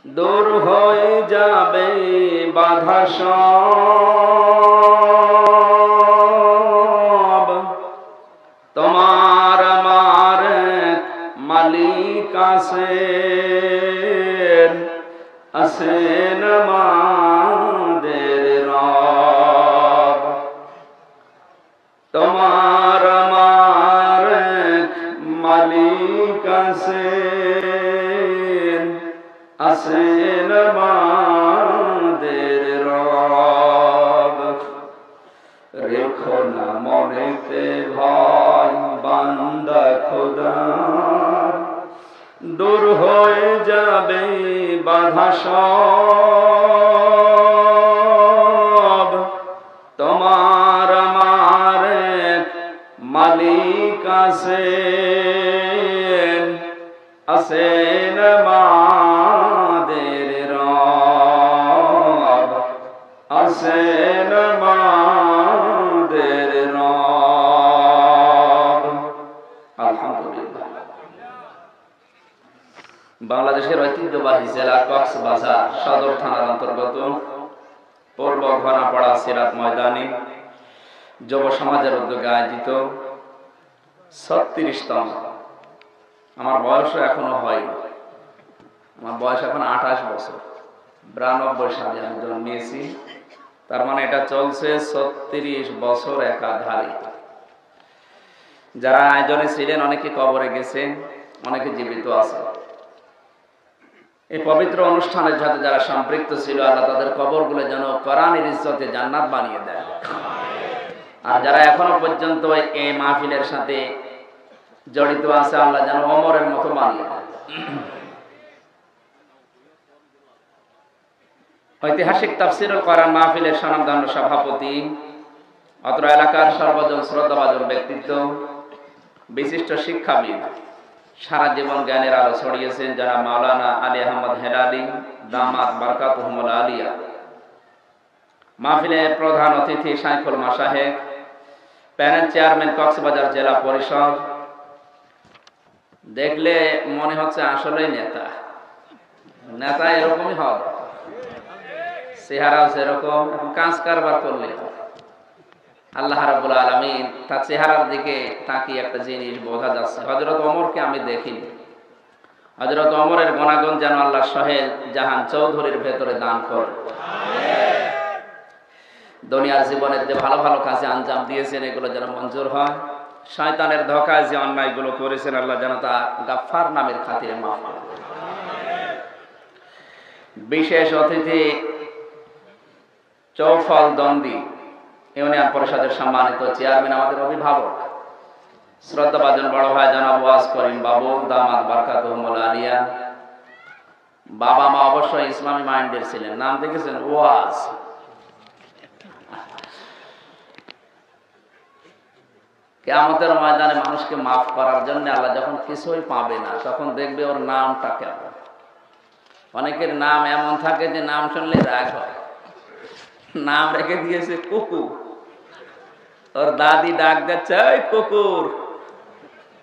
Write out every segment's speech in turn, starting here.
দূর হয়ে যাবে বাধা সব। তোমার আমার মালিক আছেন, আছেন আমাদের রব। তোমার আমার মালিক আছেন, আছেন আমাদের রব। রেখো না মনেতে ভয় বান্দা খোদার, দূর হয়ে যাবে বাধা সব। তোমার আমার মালিক আছেন, আছেন আমাদের রব, আছেন আমাদের রব। আলহামদুলিল্লাহ। বাংলাদেশের ঐতিহ্যবাহী জেলা কক্সবাজার সদর থানার অন্তর্গত পূর্ব ঘনাপাড়া সিরাত ময়দানে যুব সমাজের উদ্যোগে আয়োজিত 36তম, আমার বয়সও এখনো হয়নি, আমার বয়স এখন 28 বছর, 92 সালে আমি জন্মেছি। তার মানে এটা চলছে 36 বছর একাধারে। যারা আয়োজনে ছিলেন অনেকে কবরে গেছে, অনেকে জীবিত আছে। এই পবিত্র অনুষ্ঠানের সাথে যারা সম্পৃক্ত ছিল, আল্লাহ তাদের কবরগুলো যেন কোরআনের ইজ্জতে জান্নাত বানিয়ে দেয়। আর যারা এখনো পর্যন্ত এই মাহফিলের সাথে জড়িত আছে, আল্লাহ যেন ওমরের মতো বানিয়ে দেয়। ঐতিহাসিক তাফসীরুল কোরআন মাহফিলের স্বনামধন্য সভাপতি, অত্র এলাকার সর্বজন শ্রদ্ধাভাজন ব্যক্তিত্ব, বিশিষ্ট শিক্ষাবিদ, সারা জীবন জ্ঞানের আলো ছড়িয়েছেন যারা মাওলানা আলী আহমদ হেলালি দামাত বারকাতুহুমুল আলিয়া। মাহফিলের প্রধান অতিথি শাইখুল মাশায়েখ, প্যানেল চেয়ারম্যান কক্সবাজার জেলা পরিষদ। দেখলে মনে হচ্ছে আসলেই নেতা, নেতা এরকমই হবে, চেহারাও সেরকম, কাজ কারবার করলে আল্লাহ রাব্বুল আলামিন তার চেহারার দিকে তাকিয়ে একটা জিনিস বোঝা যাচ্ছে। হযরত ওমরকে আমি দেখিনি, হযরত ওমরের গুণাগুণ যেন আল্লাহ সোহেল জাহান চৌধুরীর ভেতরে দান করে। দুনিয়ার জীবনের যে ভালো ভালো কাজে আঞ্জাম দিয়েছেন এগুলো যেন মঞ্জুর হয়। শয়তানের ধোঁকায় যে অন্যায়গুলো করেছেন আল্লাহ যেন তা গাফফার নামের খাতিরে মাফ করে। বিশেষ অতিথি চৌফল দন্দি ইউনিয়ন পরিষদের সম্মানিত চেয়ারম্যান, আমাদের অভিভাবক, শ্রদ্ধাভাজন বড় ভাই জনাব ওয়াজ করিম বাবু দামাত বারকাতুহুমুল আলিয়া। বাবা মা অবশ্যই ইসলামী মাইন্ডের ছিলেন, নাম দেখেছেন ওয়াজ। কিয়ামতের ময়দানে মানুষকে মাফ করার জন্য আল্লাহ যখন কিছুই পাবে না তখন দেখবে ওর নামটা কেমন। অনেকের নাম এমন থাকে যে নাম শুনলে রাগ হয়, নাম রেখে দিয়েছে কুকুর, ওর দাদি ডাক দিচ্ছে ওই কুকুর,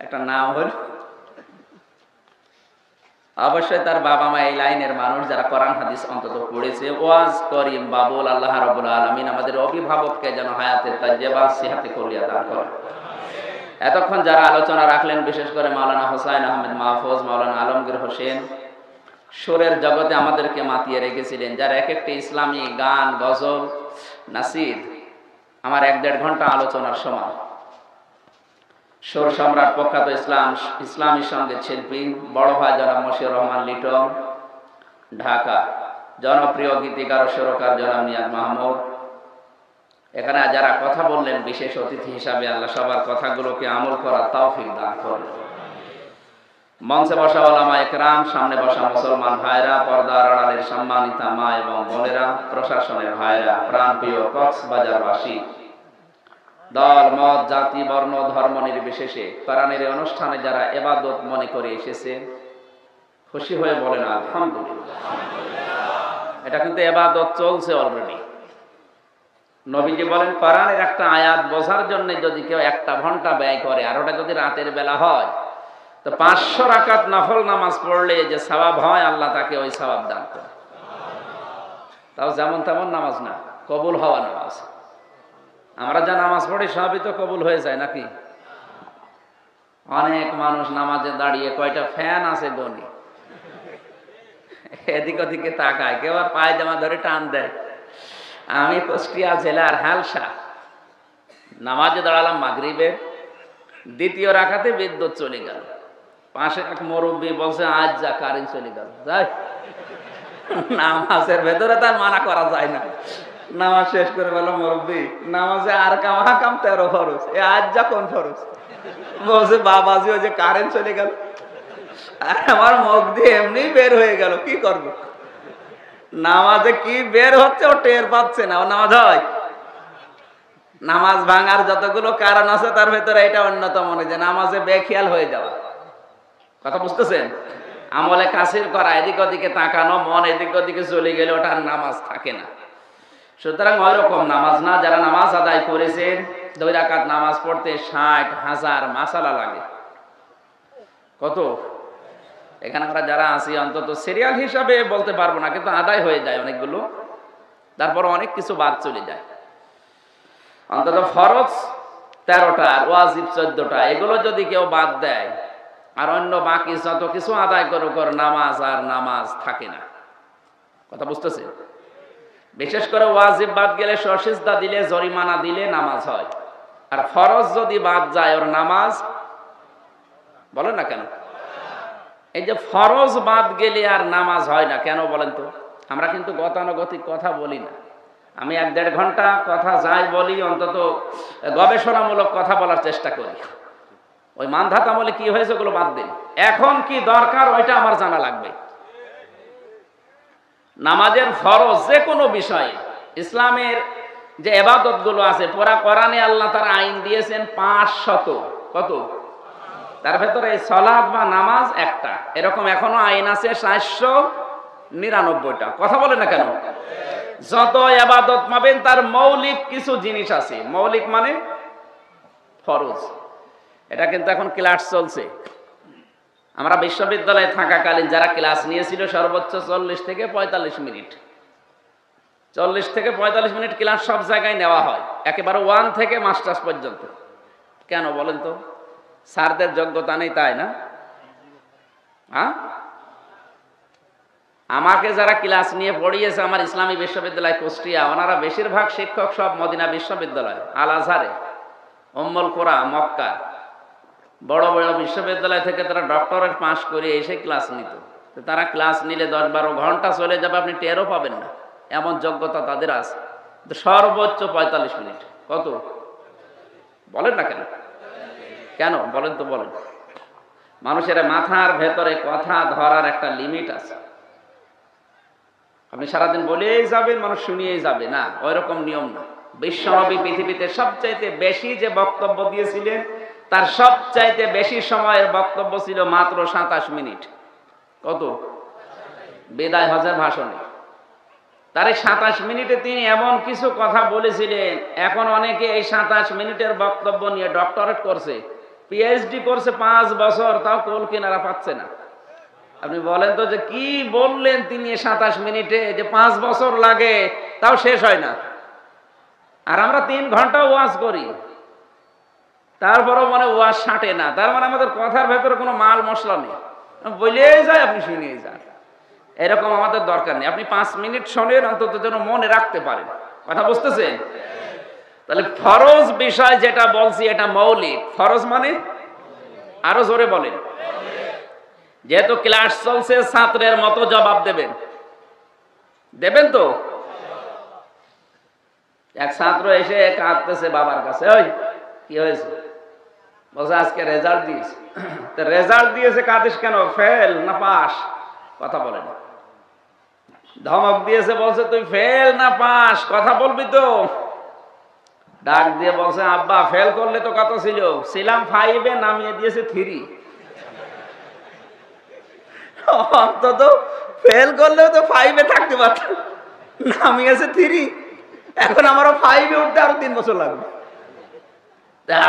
একটা নাম হল। অবশ্যই তার বাবা মা এই লাইনের মানুষ যারা কোরআন হাদিস অন্তত পড়েছে। ওয়াজ করিম বাবুল আল্লাহ রাব্বুল আলামিন আমাদের অভিভাবককে যেন হায়াতের তাজ্জেবা সিহাতে কলিয়া দান করেন। এতক্ষণ যারা আলোচনা রাখলেন, বিশেষ করে মাওলানা হোসাইন আহমেদ মাহফুজ, মাওলানা আলমগীর হোসেন, সুরের জগতে আমাদেরকে মাতিয়ে রেখেছিলেন, যার এক একটি ইসলামী গান, গজল, নাসিদ আমার 1-1.5 ঘন্টা আলোচনার সময়। সুর সম্রাট প্রখ্যাত ইসলামী সঙ্গীত শিল্পী বড় ভাই জনাব মশিউর রহমান লিটন, ঢাকা। জনপ্রিয় গীতিকার ও সুরকার জনাব নিয়াজ মাহমুদ। এখানে যারা কথা বললেন বিশেষ অতিথি হিসাবে, আল্লাহ সবার কথাগুলোকে আমল করার তৌফিক দান করুন। মঞ্চে বসা ওলামা একরাম, সামনে বসা মুসলমান ভাইরা, পর্দার আড়ালের সম্মানিতা মা এবং বোনেরা, প্রশাসনের ভাইরা, প্রাণপ্রিয় কক্সবাজারবাসী, দল মত জাতি বর্ণ ধর্ম নির্বিশেষে কোরআনের অনুষ্ঠানে যারা ইবাদত মনে করে এসেছে, খুশি হয়ে বলেন আলহামদুলিল্লাহ। এটা কিন্তু ইবাদত চলছে অলরেডি। নবীজি বলেন কোরআনের একটা আয়াত বোঝার জন্য যদি কেউ 1 ঘন্টা ব্যয় করে আর ওটা যদি রাতের বেলা হয় তো 500 রাকাত নফল নামাজ পড়লে যে সওয়াব হয় আল্লাহ তাকে ওই সওয়াব দান করে। তাও যেমন তেমন নামাজ না, কবুল হওয়া নামাজ। আমরা যা নামাজ পড়ি সবই তো কবুল হয়ে যায় নাকি? অনেক মানুষ নামাজে দাঁড়িয়ে কয়টা ফ্যান আছে গনি, এদিক ওদিকে তাকায়, কেউ আর পায়জামা ধরে টান দেয়। আমি কুষ্টিয়া জেলার হালসা নামাজে দাঁড়ালাম মাগরিবে, দ্বিতীয় রাকাতে বিদ্যুৎ চলে গেল। পাশে এক মুরব্বী বলছে আজ যা কারেন্ট চলে গেল। যাই, নামাজের ভেতরে তার মানা করা যায় না। নামাজ শেষ করে বলল, মুরব্বী নামাজে আর কাম 13 ফরজ, এ আজ যা কোন ফরজ? বলছে বাবাজি ওই যে কারেন্ট চলে গেল। আর আমার মুখ দিয়ে এমনি বের হয়ে গেল, কি করব? নামাজে কি বের হচ্ছে ও টের পাচ্ছে না। ও নামাজ হয়? নামাজ ভাঙার যতগুলো কারণ আছে তার ভেতরে এটা অন্যতম, যে নামাজে বেখেয়াল হয়ে যাওয়া। কথা বুঝতেছেন? আমলে কাসির করা, এদিক ওদিকে তাকানো, মন এদিক ওদিকে চলে গেলে ওটা আর নামাজ থাকে না। সুতরাং ওই রকম নামাজ না। যারা নামাজ আদায় করেছেন, 2 রাকাত নামাজ পড়তে 60,000 মাসালা লাগে। কত? এখানে আমরা যারা আছি অন্তত সিরিয়াল হিসাবে বলতে পারবো না, কিন্তু আদায় হয়ে যায় অনেকগুলো। তারপর অনেক কিছু বাদ চলে যায়। অন্তত ফরজ 13টা আর ওয়াজিব 14টা, এগুলো যদি কেউ বাদ দেয় আর অন্য বাকি যত কিছু আদায় করে নামাজ আর নামাজ থাকে না। কথা বুঝতেছে? বিশেষ করে ওয়াজিব বাদ গেলে সসিজদা দিলে, জরিমানা দিলে নামাজ হয়। আর ফরজ যদি বাদ যায় ওর নামাজ, বলেন না কেন? এই যে ফরজ বাদ গেলে আর নামাজ হয় না কেন বলেন তো? আমরা কিন্তু গতানুগতিক কথা বলি না। আমি 1-1.5 ঘন্টা কথা যাই বলি, অন্তত গবেষণামূলক কথা বলার চেষ্টা করি। ওই মানধাত আমলে কি হয়েছে ওগুলো বাদ দিন, এখন কি দরকার ওইটা আমার জানা লাগবে। নামাজের ফরজ যে কোনো বিষয়ে, ইসলামের যে ইবাদত গুলো আছে, পুরা কোরআনে আল্লাহ তার আইন দিয়েছেন 500। কত? তার ভেতরে সালাত বা নামাজ একটা। এরকম এখনো আইন আছে 499টা। কথা বলে না কেন? যত ইবাদত পাবেন তার মৌলিক কিছু জিনিস আছে। মৌলিক মানে ফরজ। এটা কিন্তু এখন ক্লাস চলছে। আমরা বিশ্ববিদ্যালয়ে থাকাকালীন যারা ক্লাস নিয়েছিল সর্বোচ্চ 40 থেকে 45 মিনিট, 40 থেকে 45 মিনিট ক্লাস সব জায়গায় নেওয়া হয়, একেবারে 1 থেকে মাস্টার্স পর্যন্ত। কেন বলেন তো? স্যারদের যোগ্যতা নেই তাই না? হ্যাঁ, আমাকে যারা ক্লাস নিয়ে পড়িয়েছে আমার ইসলামী বিশ্ববিদ্যালয় কুষ্টিয়া, ওনারা বেশিরভাগ শিক্ষক সব মদিনা বিশ্ববিদ্যালয়, আল আজহারে, উম্মুল কোরা, মক্কা, বড় বড় বিশ্ববিদ্যালয় থেকে তারা ডক্টরেট পাস করে এসে ক্লাস নিত। তো তারা ক্লাস নিলে 10-12 ঘন্টা চলে যাবে, আপনি টেরও পাবেন না, এমন যোগ্যতা তাদের আছে। তো সর্বোচ্চ 45 মিনিট। কত? বলেন না কেন? কেন বলেন তো? বলেন। মানুষের মাথার ভেতরে কথা ধরার একটা লিমিট আছে। আপনি সারাদিন বলেই যাবেন, মানুষ শুনিয়েই যাবে না, ওই রকম নিয়ম না। বিশ্বনবী পৃথিবীতে সবচাইতে বেশি যে বক্তব্য দিয়েছিলেন, তার সবচাইতে বেশি সময়ের বক্তব্য ছিল মাত্র 27 মিনিট। কত? বিদায় হজের ভাষণে তার এই 27 মিনিটে তিনি এমন কিছু কথা বলেছিলেন, এখন অনেকে এই 27 মিনিটের বক্তব্য নিয়ে ডক্টরেট করছে, পিএইচডি করছে 5 বছর, তাও কোল কিনারা পাচ্ছে না। আপনি বলেন তো যে কি বললেন তিনি 27 মিনিটে, যে 5 বছর লাগে তাও শেষ হয় না। আর আমরা 3 ঘন্টা ওয়াজ করি, তারপরও মানে ওয়াজ ছাঁটে না। তার মানে আমাদের কথার ভেতরে কোনো মাল মশলা নেই, বলেই যায় আপনি শুনিয়ে যান। এরকম আমাদের দরকার নেই। আপনি 5 মিনিট শোনেন, অন্তত যেন মনে রাখতে পারেন। কথা বুঝতেছেন? তাহলে ফরজ বিষয় যেটা বলছি এটা মৌলিক। ফরজ মানে আরো জোরে বলেন। যেহেতু ক্লাস চলছে, ছাত্রের মতো জবাব দেবেন। দেবেন তো? এক ছাত্র এসে কাঁদতেছে বাবার কাছে, ওই কি হয়েছে? বলছে আজকে রেজাল্ট দিয়েছে। তো রেজাল্ট দিয়েছে, কাঁদিস কেন? ফেল না পাস? কথা বলে না। ধমক দিয়েছে, বলছে তুই ফেল না পাস কথা বলবি তো। ডাক দিয়ে বলছে আব্বা ফেল করলে তো কত ছিল? ছিলাম 5-এ, নামিয়ে দিয়েছে 3। অন্তত ফেল করলেও তো 5-এ থাকতে পারত, নামিয়েছে 3। এখন আমারও 5-এ উঠতে আরো 3 বছর লাগবে।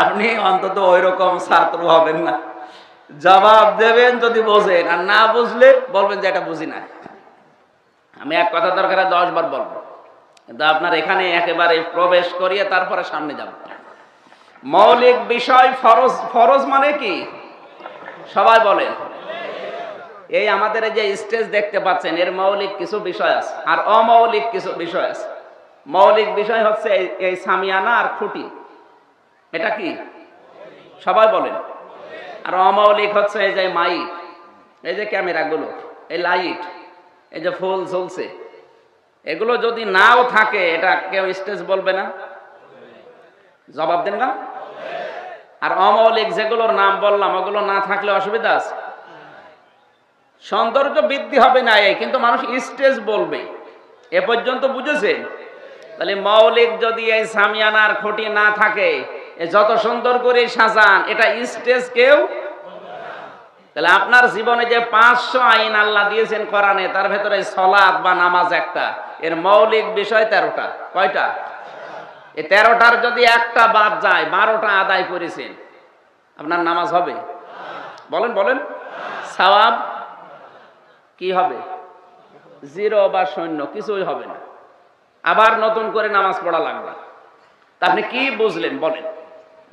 আপনি অন্তত ওই রকম ছাত্র হবেন না। জবাব দেবেন যদি বোঝেন, আর না বুঝলে বলবেন যে এটা বুঝি না। আমি এক কথা দরকারে 10 বার বলবো, কিন্তু আপনার এখানে একেবারে প্রবেশ করিয়ে তারপরে সামনে যাব। মৌলিক বিষয় ফরজ। ফরজ মানে কি সবাই বলেন? এই আমাদের এই যে স্টেজ দেখতে পাচ্ছেন, এর মৌলিক কিছু বিষয় আছে আর অমৌলিক কিছু বিষয় আছে। মৌলিক বিষয় হচ্ছে এই সামিয়ানা আর খুঁটি, এটা কি সবাই বলেন? আর অমৌলিক হচ্ছে এই যে মাইক, এই যে ক্যামেরাগুলো, এই লাইট, এই যে ফুল ঝুলছে, এগুলো যদি নাও থাকে এটা কেউ স্টেজ বলবে না? জবাব দেন না? আর অমৌলিক যেগুলোর নাম বললাম ওগুলো না থাকলে অসুবিধা আছে? সৌন্দর্য বৃদ্ধি হবে না এই, কিন্তু মানুষ স্টেজ বলবে। এ পর্যন্ত বুঝেছেন? তাহলে মৌলিক যদি এই সামিয়ানার খুঁটি না থাকে, যত সুন্দর করে সাজান, এটা স্টেজ কেউ। তাহলে আপনার জীবনে যে 500 আইন আল্লাহ দিয়েছেন কোরআনে, তার ভেতরে সালাত বা নামাজ একটা, এর মৌলিক বিষয় 13টা। কয়টা? এই 13টার যদি একটা বাদ যায়, 12টা আদায় করেছেন, আপনার নামাজ হবে? বলেন বলেন। সওয়াব কি হবে? 0 বা 0, কিছুই হবে না। আবার নতুন করে নামাজ পড়া লাগবে। তা আপনি কি বুঝলেন বলেন?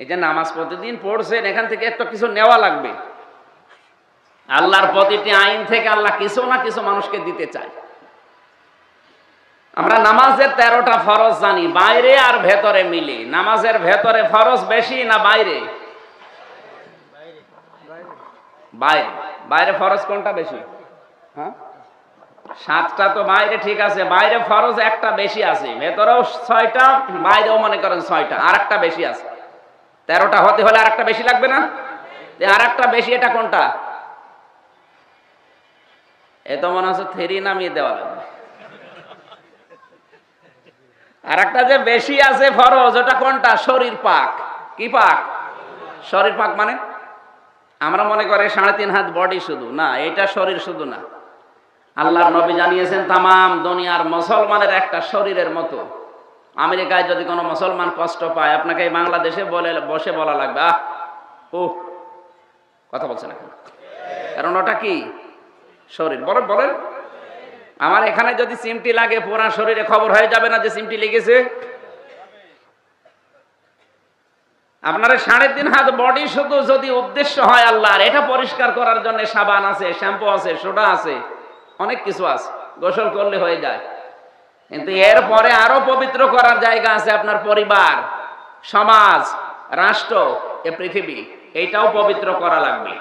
এই যে নামাজ প্রতিদিন পড়ছেন, এখান থেকে একটা কিছু নেওয়া লাগবে। আল্লাহর প্রতিটি আইন থেকে আল্লাহ কিছু না কিছু মানুষকে দিতে চায়। আমরা নামাজের 13টা ফরজ জানি, বাইরে আর ভেতরে মিলে। নামাজের ভেতরে ফরজ বেশি না বাইরে? বাইরে। বাইরে ফরজ কোনটা বেশি? হ্যাঁ, 7টা তো বাইরে, ঠিক আছে। বাইরে ফরজ একটা বেশি আছে, ভেতরেও 6টা, বাইরেও মনে করেন 6টা, আর একটা বেশি আছে। 13টা হতে হলে আর একটা বেশি লাগবে না? আর একটা বেশি, এটা কোনটা? এ তো মনে হচ্ছে 3 নামিয়ে দেওয়া লাগবে। আর একটা যে বেশি আছে ফরজ, ওটা কোনটা? শরীর পাক। কি পাক? শরীর পাক মানে আমরা মনে করি 3.5 হাত বডি শুধু না, এটা শরীর শুধু না। আল্লাহর নবী জানিয়েছেন তামাম দুনিয়ার মুসলমানের একটা শরীরের মতো। আমেরিকায় যদি কোনো মুসলমান কষ্ট পায়, আপনাকে এই বাংলাদেশে বসে বলা লাগবে, আহ ও কথা বলছে না, কারণ ওটা কি? শরীর। বলেন বলেন। আমার এখানে যদি চিমটি লাগে, পুরা শরীরে খবর হয়ে যাবে না যে চিমটি লেগেছে? আপনার 3.5 হাত বডি শুধু যদি উদ্দেশ্য হয় আল্লাহর, এটা পরিষ্কার করার জন্য সাবান আছে, শ্যাম্পু আছে, সোডা আছে, অনেক কিছু আছে, গোসল করলে হয়ে যায়। কিন্তু এরপরে আরো পবিত্র করার জায়গা আছে, আপনার পরিবার, সমাজ, রাষ্ট্র, এ পৃথিবী, এইটাও পবিত্র করা লাগবে।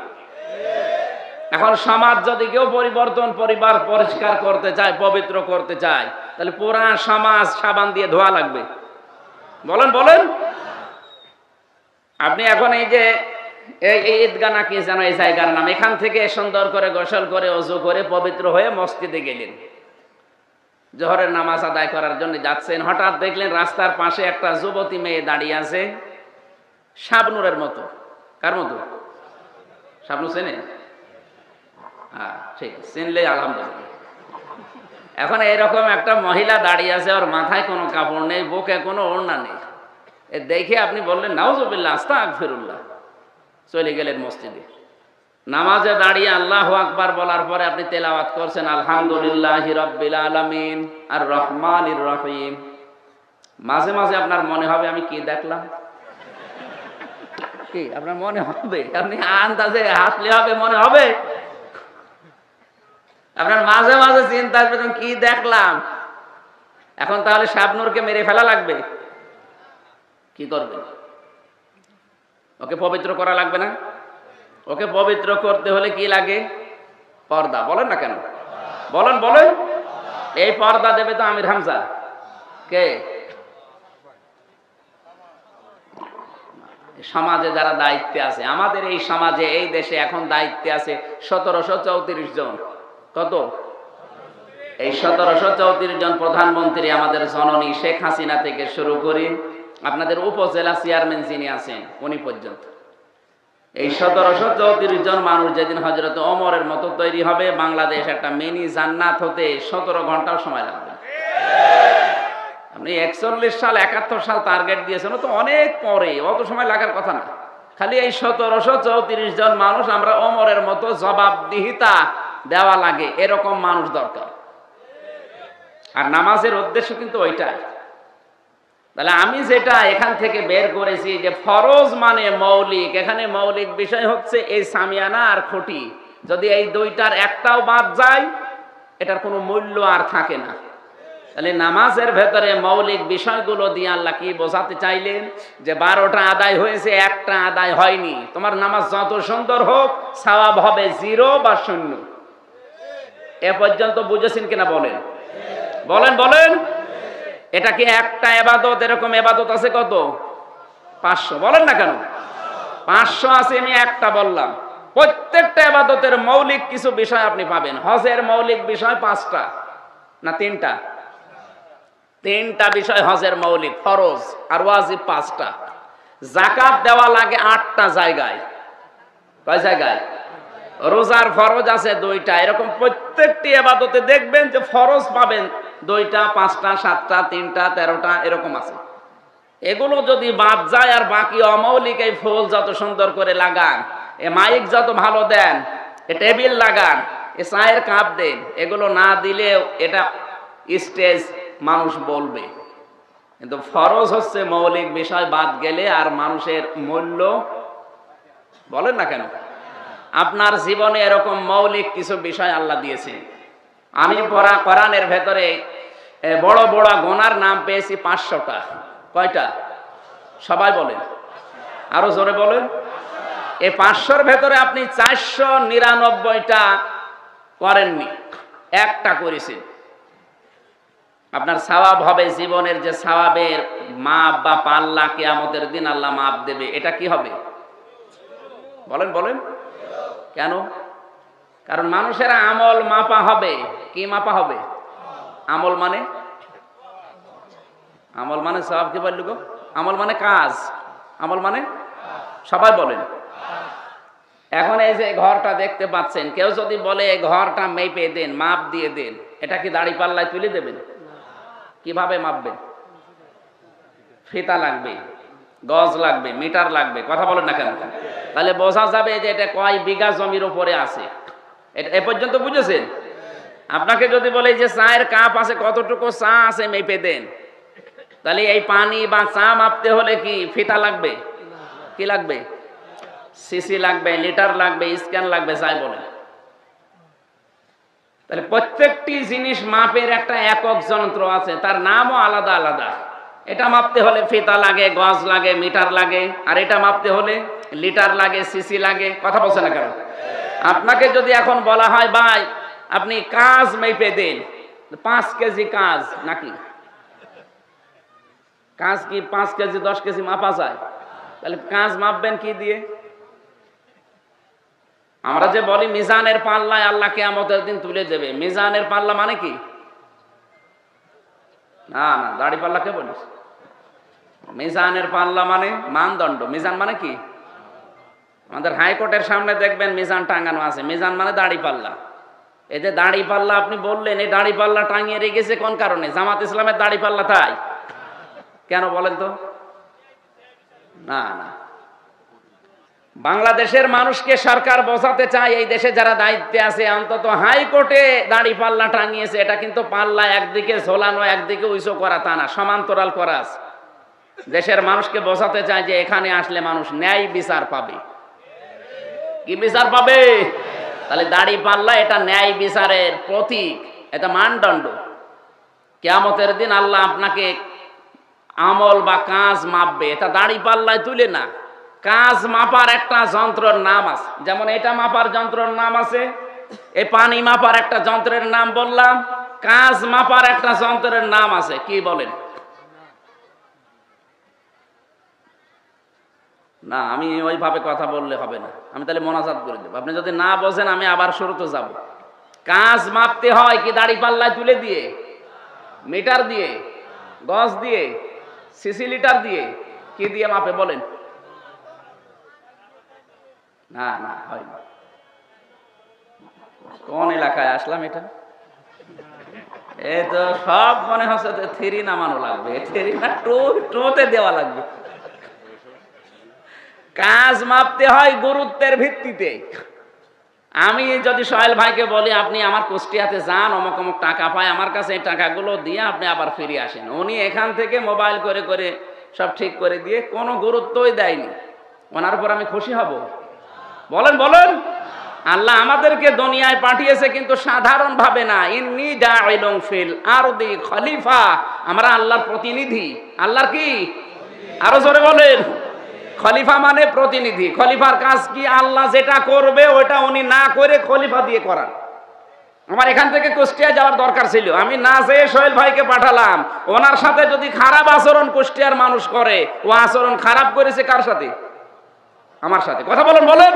এখন সমাজ যদি কেউ পরিবর্তন, পরিবার পরিষ্কার করতে চায়, পবিত্র করতে চায়, তাহলে পুরা সমাজ সাবান দিয়ে ধোয়া লাগবে। বলেন বলেন। আপনি এখন এই যে এই ঈদগাহ নাকি যেন এই জায়গার নাম, এখান থেকে সুন্দর করে গোসল করে ওযু করে পবিত্র হয়ে মসজিদে গেলেন, জোহরের নামাজ আদায় করার জন্য যাচ্ছেন। হঠাৎ দেখলেন রাস্তার পাশে একটা যুবতী মেয়ে দাঁড়িয়ে আছে, শাবনূরের মতো। কার মতো? শাবনূর চেনে? হ্যাঁ ঠিক, চিনলে আলহামদুলিল্লাহ। এখন এইরকম একটা মহিলা দাঁড়িয়ে আছে, ওর মাথায় কোনো কাপড় নেই, বুকে কোনো ওড়না নেই। এ দেখে আপনি বললেন নাউজুবিল্লাহ, আস্তাগফিরুল্লাহ, চলে গেলেন মসজিদে। নামাজে দাঁড়িয়ে আল্লাহু আকবার বলার পরে আপনি তেলাওয়াত করছেন আলহামদুলিল্লাহি রাব্বিল আলামিন আর রহমানির রহিম। মাঝে মাঝে আপনার মনে হবে আমি কি দেখলাম? কি আপনার মনে হবে? আপনি আন্দাজে হাসলে হবে, মনে হবে? আপনার মাঝে মাঝে চিন্তা আসবে কি দেখলাম। এখন তাহলে শাবনূরকে মেরে ফেলা লাগবে, কি করবে? ওকে পবিত্র করা লাগবে না? ওকে পবিত্র করতে হলে কি লাগে? পর্দা। বলেন না কেন? বলেন বলেন। এই পর্দা দেবে তো আমির হামজা। কে? সমাজে যারা দায়িত্বে আছে, আমাদের এই সমাজে, এই দেশে এখন দায়িত্বে আছে 1734 জন। কত? এই 1734 জন প্রধানমন্ত্রী, আমাদের জননী শেখ হাসিনা থেকে শুরু করে আপনাদের উপজেলা চেয়ারম্যান যিনি আছেন উনি পর্যন্ত, এই 1734 জন মানুষ যেদিন হযরত ওমরের মতো তৈরি হবে, বাংলাদেশ একটা মিনি জান্নাত হতে 17 ঘন্টাও সময় লাগবে। আপনি 41 সাল 71 সাল টার্গেট দিয়েছেন, তো অনেক পরে, অত সময় লাগার কথা না। খালি এই 1734 জন মানুষ আমরা ওমরের মতো জবাবদিহিতা দেওয়া লাগে এরকম মানুষ দরকার। আর নামাজের উদ্দেশ্য কিন্তু ওইটাই। তাহলে আমি যেটা এখান থেকে বের করেছি যে ফরজ মানে মৌলিক, এখানে মৌলিক বিষয় হচ্ছে এই সামিয়ানা আর খুঁটি। যদি এই দুইটার একটাও বাদ যায় এটার কোনো মূল্য আর থাকে না। তাহলে নামাজের ভেতরে মৌলিক বিষয়গুলো দিয়ে আল্লাহ কি বোঝাতে চাইলেন যে 12টা আদায় হয়েছে, একটা আদায় হয়নি, তোমার নামাজ যত সুন্দর হোক সওয়াব হবে 0 বা 0। এ পর্যন্ত বুঝেছেন কিনা বলেন? বলেন বলেন। এটা কি একটা ইবাদত? এরকম ইবাদত আছে কত? 500। বলেন না কেন? 500 আছে, আমি একটা বললাম। প্রত্যেকটা ইবাদতের মৌলিক কিছু বিষয় আপনি পাবেন। হজের মৌলিক বিষয় 5টা না 3টা? 3টা বিষয় হজের মৌলিক, ফরজ আর ওয়াজিব 5টা। যাকাত দেওয়া লাগে 8টা জায়গায়। কয় জায়গায়? রোজার ফরজ আছে 2টা। এরকম প্রত্যেকটি ইবাদতে দেখবেন যে ফরজ পাবেন 2টা, 5টা, 7টা, 3টা, 13টা এরকম আছে। এগুলো যদি বাদ যায় আর বাকি অমৌলিক এই ফুল যত সুন্দর করে লাগান, এ মাইক যত ভালো দেন, এ টেবিল লাগান, এ চায়ের কাপ দেন, এগুলো না দিলেও এটা স্টেজ মানুষ বলবে। কিন্তু ফরজ হচ্ছে মৌলিক বিষয় বাদ গেলে আর মানুষের মূল্য বলেন না কেন? আপনার জীবনে এরকম মৌলিক কিছু বিষয় আল্লাহ দিয়েছে। আমি পড়া কোরআনের ভেতরে বড় বড় গুনার নাম পেয়েছি 500টা। কয়টা? সবাই বলেন, আরো জোরে বলেন। এই 500-র ভেতরে আপনি 499টা করেননি, একটা করেছেন। আপনার সওয়াব হবে জীবনের যে সওয়াবের মাপ বা পাল্লা কিয়ামতের দিন আল্লাহ মাপ দেবে। এটা কি হবে? বলেন বলেন। কেন? কারণ মানুষের আমল মাপা হবে। কি মাপা হবে? আমল মানে? আমল মানে সওয়াব কি বলল গো? আমল মানে কাজ। আমল মানে সবাই বলেন। এখন এই যে ঘরটা দেখতে পাচ্ছেন, কেউ যদি বলে এই ঘরটা মেপে দেন, মাপ দিয়ে দেন, এটা কি দাড়ি পাল্লায় তুলে দেবেন? কিভাবে মাপবেন? ফিতা লাগবে, গজ লাগবে, মিটার লাগবে। কথা বলেন না কেন? তাহলে বোঝা যাবে যে এটা কয় বিঘা জমির উপরে আছে। এটা এ পর্যন্ত বুঝেছেন? আপনাকে যদি বলে যে চায়ের কাপ আছে, কতটুকু চা আছে মেপে দেন, তাহলে এই পানি বা চা মাপতে হলে কি ফিতা লাগবে? কি লাগবে? সিসি লাগবে, লিটার লাগবে, স্ক্যান লাগবে, যাই বলেন। তাহলে প্রত্যেকটি জিনিস মাপের একটা একক যন্ত্র আছে, তার নামও আলাদা আলাদা। এটা মাপতে হলে ফিতা লাগে, গজ লাগে, মিটার লাগে, আর এটা মাপতে হলে লিটার লাগে, সিসি লাগে। কথা বলছে না কেন? আপনাকে যদি এখন বলা হয় ভাই আপনি কাজ মেপে দেন, 5 কেজি কাজ, নাকি কাজ কি 5 কেজি 10 কেজি মাপা যায়? তাহলে কাজ মাপবেন কি দিয়ে? আমরা যে বলি মিজানের পাল্লায় আল্লাহ কিয়ামতের দিন তুলে দেবে, মিজানের পাল্লা মানে কি? না না, দাড়ি পাল্লা কে বলিস? মিজানের পাল্লা মানে মানদণ্ড। মিজান মানে কি? আমাদের হাইকোর্টের সামনে দেখবেন মিজান টাঙানো আছে। মিজান মানে দাড়ি পাল্লা। এই যে দাড়ি পাল্লা আপনি বললেন, এই দাড়ি পাল্লা টাঙিয়ে রেখেছে কোন কারণে? জামাত ইসলামের দাড়ি পাল্লা তাই? কেন বলেন তো? না না, বাংলাদেশের মানুষকে সরকার বোঝাতে চায় এই দেশে যারা দায়িত্বে আছে, অন্তত হাইকোর্টে দাড়ি পাল্লা টাঙিয়েছে, এটা কিন্তু পাল্লা একদিকে ঝোলানো একদিকে উঁচু করা তা না, সমান্তরাল করা আছে। দেশের মানুষকে বোঝাতে চায় যে এখানে আসলে মানুষ ন্যায় বিচার পাবে। কি বিচার পাবে? তাহলে দাড়ি পাল্লা এটা ন্যায় বিচারের প্রতীক, এটা মানদণ্ড। কিয়ামতের দিন আল্লাহ আপনাকে আমল বা কাজ মাপবে, এটা দাড়ি পাল্লায় তুলে না। কাজ মাপার একটা যন্ত্রের নাম আছে, যেমন এটা মাপার যন্ত্রের নাম আছে, এই পানি মাপার একটা যন্ত্রের নাম বললাম, কাজ মাপার একটা যন্ত্রের নাম আছে। কি বলেন? না, আমি ওইভাবে কথা বললে হবে না, আমি তাহলে মোনাজাত করে দেবো। আপনি যদি না বোঝেন আমি আবার শুরুতে যাব। কাজ মাপতে হয় কি দাড়ি পাল্লায় তুলে দিয়ে, মিটার দিয়ে, গজ দিয়ে, সিসি লিটার দিয়ে, কি দিয়ে মাপে বলেন? না না, হয় না। কোন এলাকায় আসলাম এটা? এই তো সব মনে হচ্ছে 3 নামানো লাগবে, 3 না 2 তে দেওয়া লাগবে। কাজ মাপতে হয় গুরুত্বের ভিত্তিতে। আমি যদি সোহেল ভাইকে বলি আপনি আমার কুষ্টিয়াতে যান, অমুক অমুক টাকা পায়, আমার কাছে এই টাকাগুলো দিয়ে আপনি আবার ফিরে আসেন, উনি এখান থেকে মোবাইল করে করে সব ঠিক করে দিয়ে কোনো গুরুত্বই দেয়নি, ওনার উপর আমি খুশি হব? বলেন বলেন। আল্লাহ আমাদেরকে দুনিয়ায় পাঠিয়েছে কিন্তু সাধারণ ভাবে না। ইন্নী জাইলুন ফিল আরদি খলিফা, আমরা আল্লাহর প্রতিনিধি। আল্লাহর কি? আরো জোরে বলেন। খলিফা মানে প্রতিনিধি। খলিফার কাজ কি? আল্লাহ যেটা করবে ওটা উনি না করে খলিফা দিয়ে করান। আমার এখান থেকে কুষ্টিয়া যাওয়ার দরকার ছিল, আমি না যেয়ে সোহেল ভাইকে পাঠালাম। ওনার সাথে যদি খারাপ আচরণ কুষ্টিয়ার মানুষ করে, ও আচরণ খারাপ করেছে কার সাথে? আমার সাথে। কথা বলেন বলেন।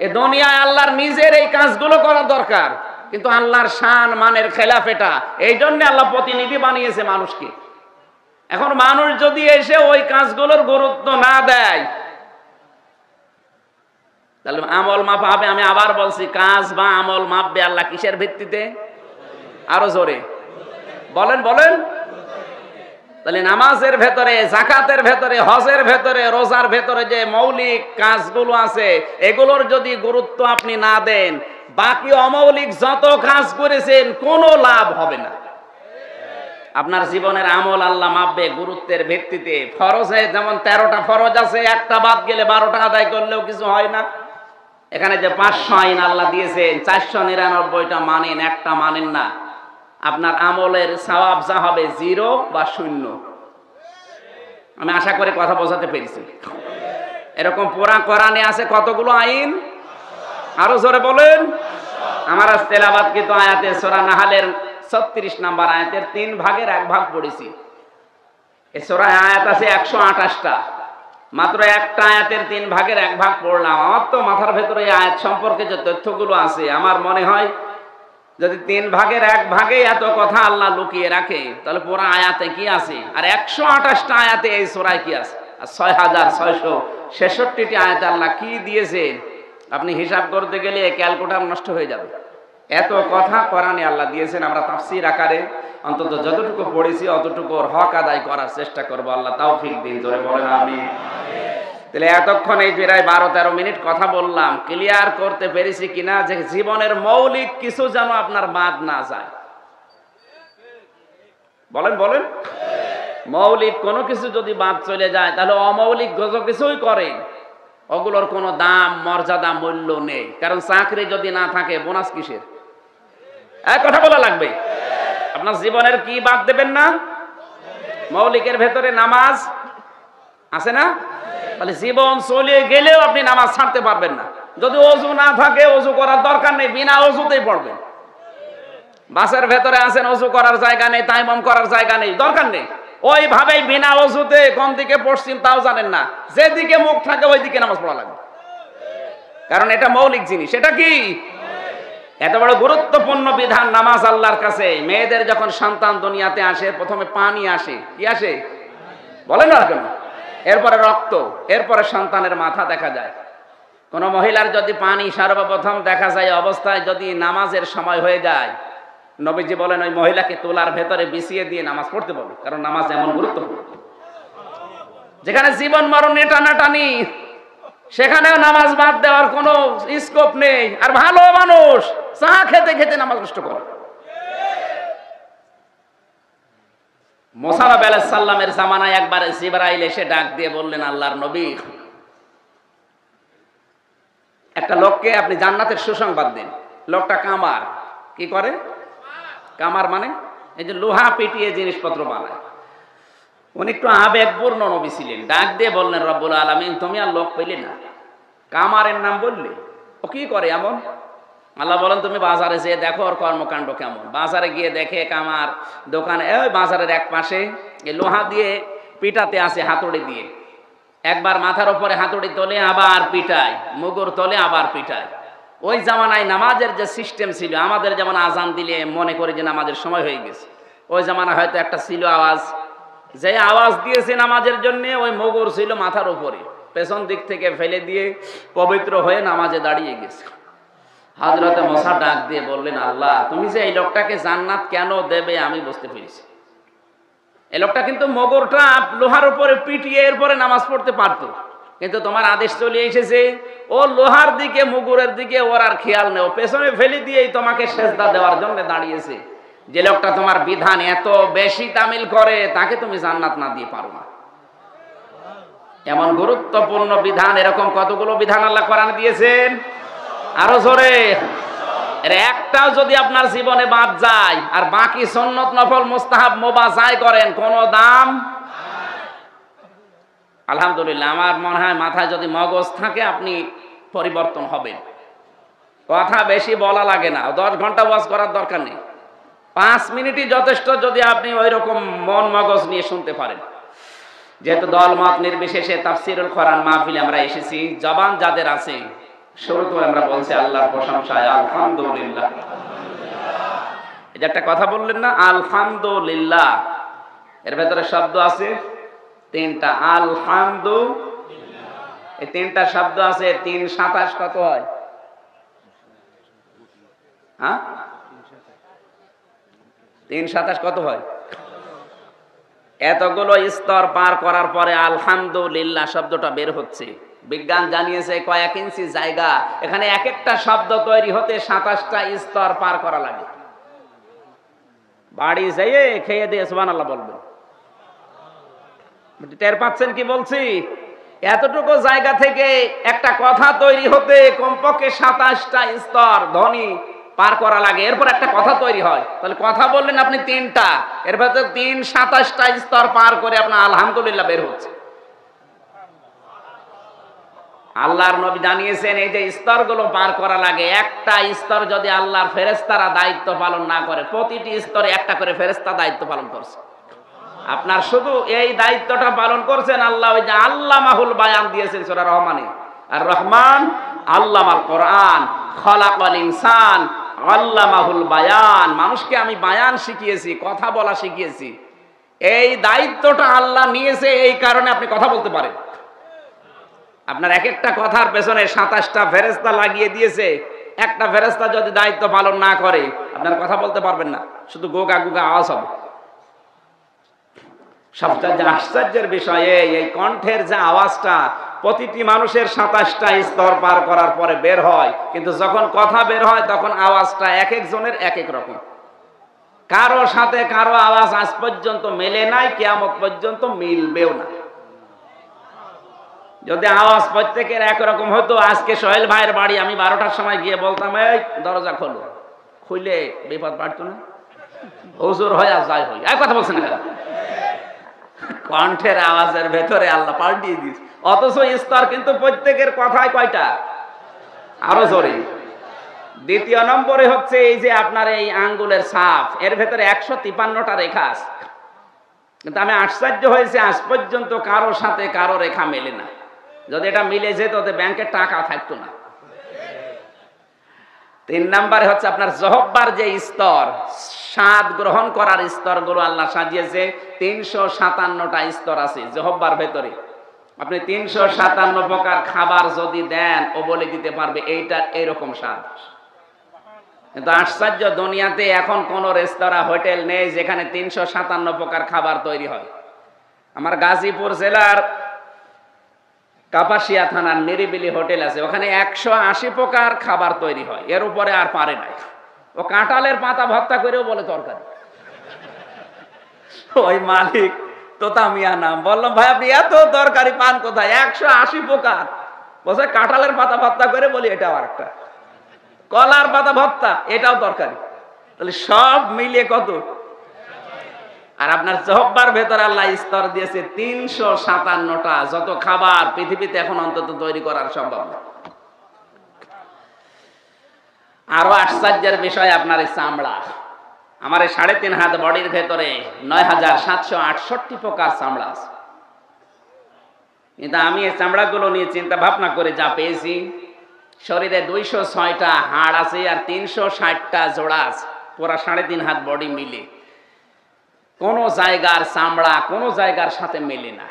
এ দুনিয়ায় আল্লাহর নিজের এই কাজগুলো করা দরকার, কিন্তু আল্লাহর শান মানের খেলাফ এটা। এই জন্য আল্লাহ প্রতিনিধি বানিয়েছে মানুষকে। এখন মানুষ যদি এসে ওই কাজগুলোর গুরুত্ব না দেয়, তাহলে আমল মাপা হবে। আমি আবার বলছি, কাজ বা আমল মাপবে আল্লাহ কিসের ভিত্তিতে? আরো জোরে বলেন বলেন। তাহলে নামাজের ভেতরে, যাকাতের ভেতরে, হজের ভেতরে, রোজার ভেতরে যে মৌলিক কাজগুলো আছে, এগুলোর যদি গুরুত্ব আপনি না দেন, বাকি অমৌলিক যত কাজ করেছেন কোনো লাভ হবে না। আপনার জীবনের আমল আল্লাহ মাপবে গুরুত্বের ভিত্তিতে। ফরজে যেমন 13টা ফরজ আছে, একটা বাদ গেলে 12টা আদায় করলেও কিছু হয় না। এখানে যে 500 আইন আল্লাহ দিয়েছেন, 499টা মানেন, একটা মানেন না, আপনার আমলের সওয়াব যা হবে 0 বা 0। আমি আশা করি কথা বোঝাতে পেরেছি। এরকম পুরা কোরআনে আছে কতগুলো আইন? আরো জোরে বলেন। আমার আজ তেলাওয়াতকৃত আয়াতে সূরা নাহলের 36 নম্বর আয়াতের 3 ভাগের 1 ভাগ পড়েছি। এই সূরায় আয়াত আছে 128টা, মাত্র একটা আয়াতের 3 ভাগের 1 ভাগ পড়লাম। আমার তো মাথার ভেতরে এই আয়াত সম্পর্কে যে তথ্যগুলো আছে, আমার মনে হয় যদি 3 ভাগের 1 ভাগে এত কথা আল্লাহ লুকিয়ে রাখে, তাহলে পুরো আয়াতে কি আছে? আর 128টা আয়াতে এই সূরায় কি আছে? আর 6666টি আয়াতে আল্লাহ কি দিয়েছেন, আপনি হিসাব করতে গেলে ক্যালকুলেটর নষ্ট হয়ে যাবে। এত কথা কোরআনে আল্লাহ দিয়েছেন। আমরা তাফসীর আকারে অন্তত যতটুকু পড়েছি অতটুকুর হক আদায় করার চেষ্টা করব। আল্লাহ তৌফিক দিন। জোরে বলেন আমিন। তাহলে এতক্ষণ এই প্রায় 12-13 মিনিট কথা বললাম, ক্লিয়ার করতে পেরেছি কিনা যে জীবনের মৌলিক কিছু যেন আপনার বাদ না যায়? বলেন বলেন। মৌলিক কোনো কিছু যদি বাদ চলে যায়, তাহলে অমৌলিক যত কিছুই করেন ওগুলোর কোনো দাম, মর্যাদা, মূল্য নেই। কারণ চাকরি যদি না থাকে, বোনাস কিসের? এক কথা বলা লাগবে। আপনার জীবনের কি বাদ দেবেন না? মৌলিকের ভেতরে নামাজ আছে না? তাহলে জীবন চলে গেলেও আপনি নামাজ ছাড়তে পারবেন না। যদি ওযু না থাকে, ওযু করার দরকার নেই, বিনা ওযুতেই পড়বেন। বাসের ভেতরে আছেন, ওযু করার জায়গা নেই, তায়াম্মুম করার জায়গা নেই, দরকার নেই, ওইভাবেই বিনা ওযুতে কোন দিকে পশ্চিম তাও জানেন না, যেদিকে মুখ থাকে ওই দিকে নামাজ পড়া লাগবে। কারণ এটা মৌলিক জিনিস। এটা কি? এত বড় গুরুত্বপূর্ণ বিধান নামাজ আল্লাহর কাছে। মেয়েদের যখন সন্তান দুনিয়াতে আসে, প্রথমে পানি আসে। কি আসে? বলেন না কেন? এরপরে রক্ত, এরপরে সন্তানের মাথা দেখা যায়। কোন মহিলার যদি পানি সর্বপ্রথম দেখা যায় অবস্থায় যদি নামাজের সময় হয়ে যায়, নবীজি বলেন ওই মহিলাকে তোলার ভেতরে বিছিয়ে দিয়ে নামাজ পড়তে বলো। কারণ নামাজ এমন গুরুত্বপূর্ণ। যেখানে জীবন মরণ টানাটানি, সেখানেও নামাজ বাদ দেওয়ার কোনো স্কোপ নেই। আর ভালো মানুষ চা খেতে খেতে নামাজ নষ্ট করে। মুসা আলাইহিস সালামের জামানায় একবার জিবরাইল এসে ডাক দিয়ে বললেন, আল্লাহর নবী, একটা লোককে আপনি জান্নাতের সুসংবাদ দিন। লোকটা কামার। কি করে? কামার মানে এই যে লোহা পিটিয়ে জিনিসপত্র বানায়। উনি একটু আবেগপূর্ণ নবী ছিলেন। ডাক দিয়ে বললেন, রব্বুল আলামিন, তুমি আর লোক পেলে না, কামারের নাম বললে, ও কি করে এমন? আল্লাহ বলেন, তুমি বাজারে যেয়ে দেখো ওর কর্মকাণ্ড কেমন। বাজারে গিয়ে দেখে কামার দোকানে, ওই বাজারের এক পাশে লোহা দিয়ে পিটাতে আছে, হাতুড়ি দিয়ে। একবার মাথার উপরে হাতুড়ি তোলে, আবার পিটায়, মুগুর তোলে, আবার পিটায়। ওই জামানায় নামাজের যে সিস্টেম ছিল, আমাদের যেমন আজান দিলে মনে করে যে নামাজের সময় হয়ে গেছে, ওই জামানায় হয়তো একটা ছিল আওয়াজ, যে আওয়াজ দিয়েছে নামাজের জন্য, ওই মুগুর ছিল মাথার উপরে, পেছন দিক থেকে ফেলে দিয়ে পবিত্র হয়ে নামাজে দাঁড়িয়ে গেছে। হযরত মুসা ডাক দিয়ে বললেন, আল্লাহ, তুমি যে এই লোকটাকে জান্নাত কেন দেবে আমি বুঝতে পেরেছি। এই লোকটা কিন্তু মুগুরটা লোহার উপরে পিটিয়ে এরপরে নামাজ পড়তে পারতো, কিন্তু তোমার আদেশ চলে এসেছে, ও লোহার দিকে মুগুরের দিকে ওর আর খেয়াল নেই, পেছনে ফেলে দিয়েই তোমাকে সেজদা দেওয়ার জন্য দাঁড়িয়েছে। যে লোকটা তোমার বিধান এত বেশি তামিল করে তাকে তুমি জান্নাত না দিয়ে পারো না। এমন গুরুত্বপূর্ণ বিধান, এরকম কতগুলো বিধান আল্লাহ কোরআনে দিয়েছেন, আরো জোরে। এর একটাও যদি আপনার জীবনে বাদ যায় আর বাকি সুন্নত নফল মুস্তাহাব মুবাযাই করেন, কোনো দাম। আলহামদুলিল্লাহ, আমার মনে হয় মাথায় যদি মগজ থাকে আপনি পরিবর্তন হবেন। কথা বেশি বলা লাগে না, 10 ঘন্টা ওয়াজ করার দরকার নেই, 5 মিনিটই যথেষ্ট যদি আপনি ওই রকম মন মগজ নিয়ে শুনতে পারেন। যেহেতু দল মত নির্বিশেষে তাফসীরুল কোরআন মাহফিলে আমরা এসেছি, জবান যাদের আছে শুরুতে আমরা বলছি আল্লাহর প্রশংসায় আলহামদুলিল্লাহ। এই যে একটা কথা বললেন না আলহামদুলিল্লাহ, এর ভেতরে শব্দ আছে 3টা। আলহামদু, এই 3টা শব্দ আছে, 3 27 কত হয়? হ্যাঁ, 3 27 কত হয়? এতগুলো স্তর পার করার পরে আলহামদুলিল্লাহ শব্দটা বের হচ্ছে। বিজ্ঞান জানিয়েছে কয়েক ইঞ্চি জায়গা, এখানে এক একটা শব্দ তৈরি হতে 27টা স্তর পার করা লাগে। বাড়ি যেয়ে খেয়ে দিয়ে সুবহানাল্লাহ বলবেন। টের পাচ্ছেন কি বলছি? এতটুকু জায়গা থেকে একটা কথা তৈরি হতে কমপক্ষে 27টা স্তর ধ্বনি পার করা লাগে, এরপর একটা কথা তৈরি হয়। তাহলে কথা বললেন আপনি 3টা, এর ভেতর 3 27টা স্তর পার করে আপনার আলহামদুলিল্লাহ বের হচ্ছে। আল্লাহর নবী জানিয়েছেন এই যে স্তরগুলো পার করা লাগে, একটা স্তর যদি আল্লাহর ফেরেশতারা দায়িত্ব পালন না করে, প্রতিটি স্তরে একটা করে ফেরেশতা দায়িত্ব পালন করছে। আপনার শুধু এই দায়িত্বটা পালন করছেন আল্লাহ, ওই যে আল্লামাহুল বায়ান দিয়েছেন সূরা রহমানে, আর রহমান আল্লামাল কোরআন, খলাকাল ইনসান আল্লামাহুল বায়ান। মানুষকে আমি বায়ান শিখিয়েছি, কথা বলা শিখিয়েছি। এই দায়িত্বটা আল্লাহ নিয়েছে, এই কারণে আপনি কথা বলতে পারেন। আপনার এক একটা কথার পেছনে 27টা ফেরেশতা লাগিয়ে দিয়েছে। একটা ফেরেশতা যদি দায়িত্ব পালন না করে আপনার কথা বলতে পারবেন না, শুধু গোগা গোগা আওয়াজ হবে। সবচেয়ে আশ্চর্যের বিষয়ে এই কণ্ঠের যে আওয়াজটা প্রতিটি মানুষের 27টা স্তর পার করার পরে বের হয়, কিন্তু যখন কথা বের হয় তখন আওয়াজটা এক একজনের এক এক রকম। কারো সাথে কারো আওয়াজ আজ পর্যন্ত মেলে নাই, কিয়ামত পর্যন্ত মিলবেও না। যদি আওয়াজ প্রত্যেকের একরকম হতো, আজকে সোহেল ভাইয়ের বাড়ি আমি 12টার সময় গিয়ে বলতাম এই দরজা খোলো, খুলে বিপদ বাড়তো না? হুজুর হয় আর যাই হই, আর কথা বলছেন না। কণ্ঠের আওয়াজের ভেতরে আল্লাহ পাল্টিয়ে দিয়েছে, অথচ স্তর কিন্তু প্রত্যেকের কথায় কয়টা? আরো জোরে। দ্বিতীয় নম্বরে হচ্ছে এই যে আপনার এই আঙ্গুলের ছাপ, এর ভেতরে 153টা রেখা আছে, কিন্তু আমি আশ্চর্য হয়েছে আজ পর্যন্ত কারো সাথে কারো রেখা মেলে না। যদি এটা মিলে যেত তো ব্যাংকে টাকা থাকতো না। 3 নম্বরে হচ্ছে আপনার জহব্বার যে স্তর, স্বাদ গ্রহণ করার স্তরগুলো আল্লাহ সাজিয়েছে। 357টা স্তর আছে জহব্বার ভেতরে। আপনি 357 প্রকার খাবার যদি দেন, ও বলে দিতে পারবে এইটা এইরকম স্বাদ। কিন্তু আশ্চর্য, দুনিয়াতে এখন কোন রেস্তোরাঁ হোটেল নেই যেখানে 357 প্রকার খাবার তৈরি হয়। আমার গাজীপুর জেলার কাপাসিয়া থানার নিরিবিলি হোটেল আছে, ওখানে 180 প্রকার খাবার তৈরি হয়, এর উপরে আর পারে নাই। ও কাঁঠালের পাতা ভর্তা করেও বলে তরকারি। ওই মালিক তোতা মিয়া নাম, বললাম ভাই আপনি এত তরকারি পান কোথায়? 180 প্রকার। বলছে কাঁঠালের পাতা ভর্তা করে, বলি এটাও আরেকটা। কলার পাতা ভর্তা, এটাও তরকারি। তাহলে সব মিলিয়ে কত? আর আপনার জহব্বার ভেতরে আল্লাহ স্তর দিয়েছে 357টা। যত খাবার পৃথিবীতে এখন অন্তত তৈরি করার সম্ভব না। আরো আশ্চর্যের বিষয় আপনার এই চামড়া। আমার এই 3.5 হাত বডির ভেতরে 9768 প্রকার চামড়া আছে। কিন্তু আমি এই চামড়াগুলো নিয়ে চিন্তা ভাবনা করে যা পেয়েছি, শরীরে 206টা হাড় আছে আর 360টা জোড়া আছে, পুরা 3.5 হাত বডি মিলে। কোন জায়গার চামড়া কোন জায়গার সাথে মেলে না।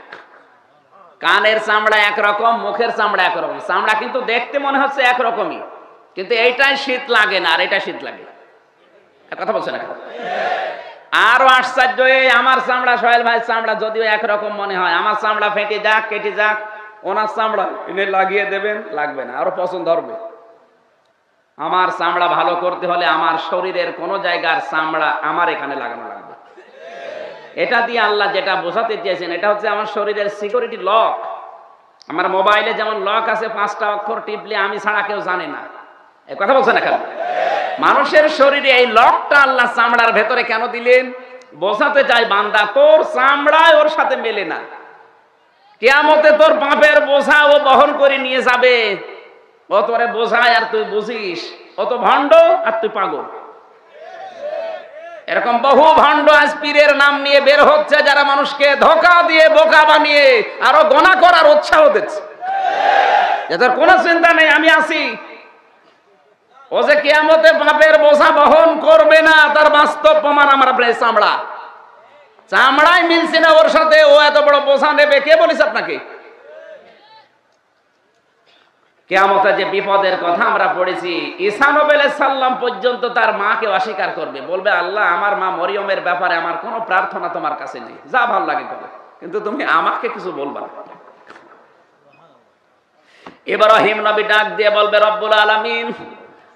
কানের চামড়া একরকম, মুখের চামড়া একরকম। চামড়া কিন্তু দেখতে মনে হচ্ছে একরকমই, কিন্তু এইটাই শীত লাগে না আর এটা শীত লাগে। কথা বলছে না? আরো আশ্চর্য, এই আমার চামড়া সোহেল ভাই চামড়া যদিও একরকম মনে হয়, আমার চামড়া ফেটে যাক কেটে যাক, ওনার চামড়া এনে লাগিয়ে দেবেন, লাগবে না, আরো পছন্দ হবে। আমার চামড়া ভালো করতে হলে আমার শরীরের কোন জায়গার চামড়া আমার এখানে লাগানো লাগবে। এটা দিয়ে আল্লাহ যেটা বোঝাতে চেয়েছেন, এটা হচ্ছে আমার শরীরের সিকিউরিটি লক। আমার মোবাইলে যেমন লক আছে, 5টা অক্ষর টিপলে আমি ছাড়া কেউ জানে না। এই কথা বলছেন না কেন? মানুষের শরীরে এই লকটা আল্লাহ চামড়ার ভেতরে কেন দিলেন? বোঝাতে চাই বান্দা তোর চামড়ায় ওর সাথে মেলে না। কিয়ামতে তোর পাপের বোঝা ও বহন করে নিয়ে যাবে। ও তোরে বোঝায় আর তুই বুঝিস, ও তো ভণ্ড আর তুই পাগল। এরকম বহু ভণ্ড আজ পীরের নাম নিয়ে বের হচ্ছে, যারা মানুষকে ধোঁকা দিয়ে বোকা বানিয়ে আরো গোনা করার উৎসাহ দিচ্ছে। যে তোর কোনো চিন্তা নেই, আমি আছি। ও যে কিয়ামতে পাপের বোঝা বহন করবে না, তার বাস্তব প্রমাণ আমার চামড়া। চামড়াই মিলছে না ওর সাথে, ও এত বড় বোঝা নেবে। কে বলিস আপনাকে? কিয়ামতে যে বিপদের কথা আমরা পড়েছি, ঈসা নবী আলাইহিস সালাম পর্যন্ত তার মাকে অস্বীকার করবে, বলবে আল্লাহ আমার মা মরিয়মের ব্যাপারে আমার কোনো প্রার্থনা তোমার কাছে নেই, যা ভালো লাগে করো, কিন্তু তুমি আমাকে কিছু বলবা না। ইব্রাহিম নবী ডাক দিয়ে বলবে রব্বুল আলামিন,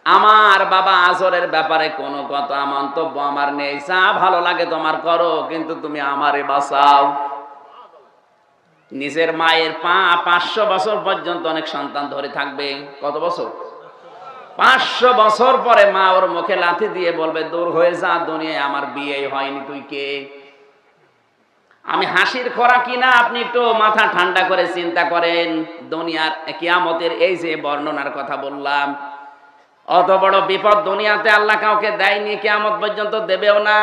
আমার বাবা আজরের ব্যাপারে কোনো কথা মন্তব্য আমার নেই, যা ভালো লাগে তোমার করো, কিন্তু তুমি আমারে বাঁচাও। নিজের মায়ের 500 বছর পর্যন্ত অনেক সন্তান ধরে থাকবে। কত বছর? 500 বছর পরে মা ওর মুখে লাথি দিয়ে বলবে দূর হয়ে যা, দুনিয়ায় আমার বিয়ে হয়নি, তুই কে? আমি হাসির খোরা কিনা আপনি একটু মাথা ঠান্ডা করে চিন্তা করেন। দুনিয়ার কিয়ামতের এই যে বর্ণনার কথা বললাম, অত বড় বিপদ দুনিয়াতে আল্লাহ কাউকে দেয়নি, কিয়ামত পর্যন্ত দেবেও না।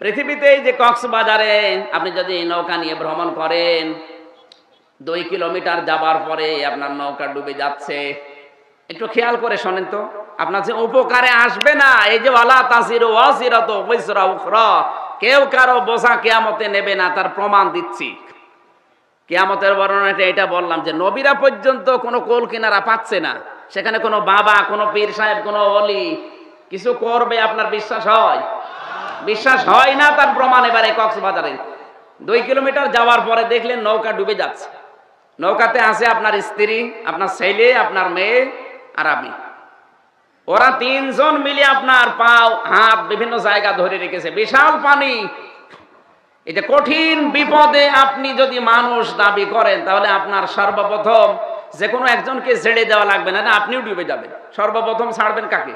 পৃথিবীতে এই যে কক্সবাজারে আপনি যদি নৌকা নিয়ে ভ্রমণ করেন, 2 কিলোমিটার যাবার পরে আপনার নৌকা ডুবে যাচ্ছে, একটু খেয়াল করে শোনেন তো, আপনার যে উপকারে আসবে না, এই যে ওয়ালা তাসিরু ওয়াসিরাতু বিসরা উখরা, কেউ কারো বোঝা কিয়ামতে নেবে না, তার প্রমাণ দিচ্ছি। কিয়ামতের বর্ণনাটা এটা বললাম যে নবীরা পর্যন্ত কোনো কোল কিনারা পাচ্ছে না, সেখানে কোনো বাবা, কোনো পীর সাহেব, কোনো ওলি কিছু করবে আপনার বিশ্বাস হয়? বিশ্বাস হয় না। তার প্রমাণ এবারে কক্সবাজারে 2 কিলোমিটার যাওয়ার পরে দেখলেন নৌকা ডুবে যাচ্ছে। নৌকাতে আছে আপনার স্ত্রী, আপনার ছেলে, আপনার মেয়ে আর আমি। ওরা 3 জন মিলে আপনার পাও হাত বিভিন্ন জায়গা ধরে রেখেছে, বিশাল পানি। এটা কঠিন বিপদে আপনি যদি মানুষ দাবি করেন, তাহলে আপনার সর্বপ্রথম যে কোনো একজনকে ছেড়ে দেওয়া লাগবে না, আপনিও ডুবে যাবেন। সর্বপ্রথম ছাড়বেন কাকে?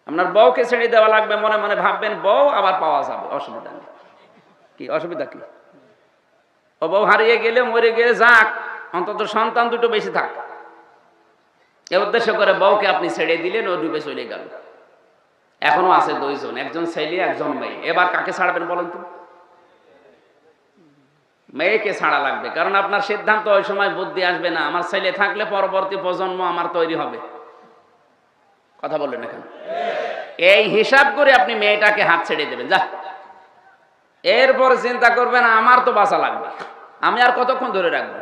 আপনার বউকে ছেড়ে দেওয়া লাগবে। মনে মনে ভাববেন বউ আবার পাওয়া যাবে, অসুবিধা নেই। কি অসুবিধা কি? ও বউ হারিয়ে গেলে, মরে গেলে যাক, অন্তত সন্তান দুটো বেশি থাক, এ উদ্দেশ্য করে বউকে আপনি ছেড়ে দিলেন, ও ডুবে চলে গেল। এখনো আছে 2 জন, একজন ছেলে একজন মেয়ে। এবার কাকে ছাড়বেন বলেন তো? মেয়েকে ছাড়া লাগবে, কারণ আপনার সিদ্ধান্ত ওই সময় বুদ্ধি আসবে না, আমার ছেলে থাকলে পরবর্তী প্রজন্ম আমার তৈরি হবে। কথা বললেন না কেন? এই হিসাব করে আপনি মেয়েটাকে হাত ছেড়ে দেবেন, যা। এরপর চিন্তা করবেন আমার তো বাঁচা লাগবে, আমি আর কতক্ষণ ধরে রাখবো।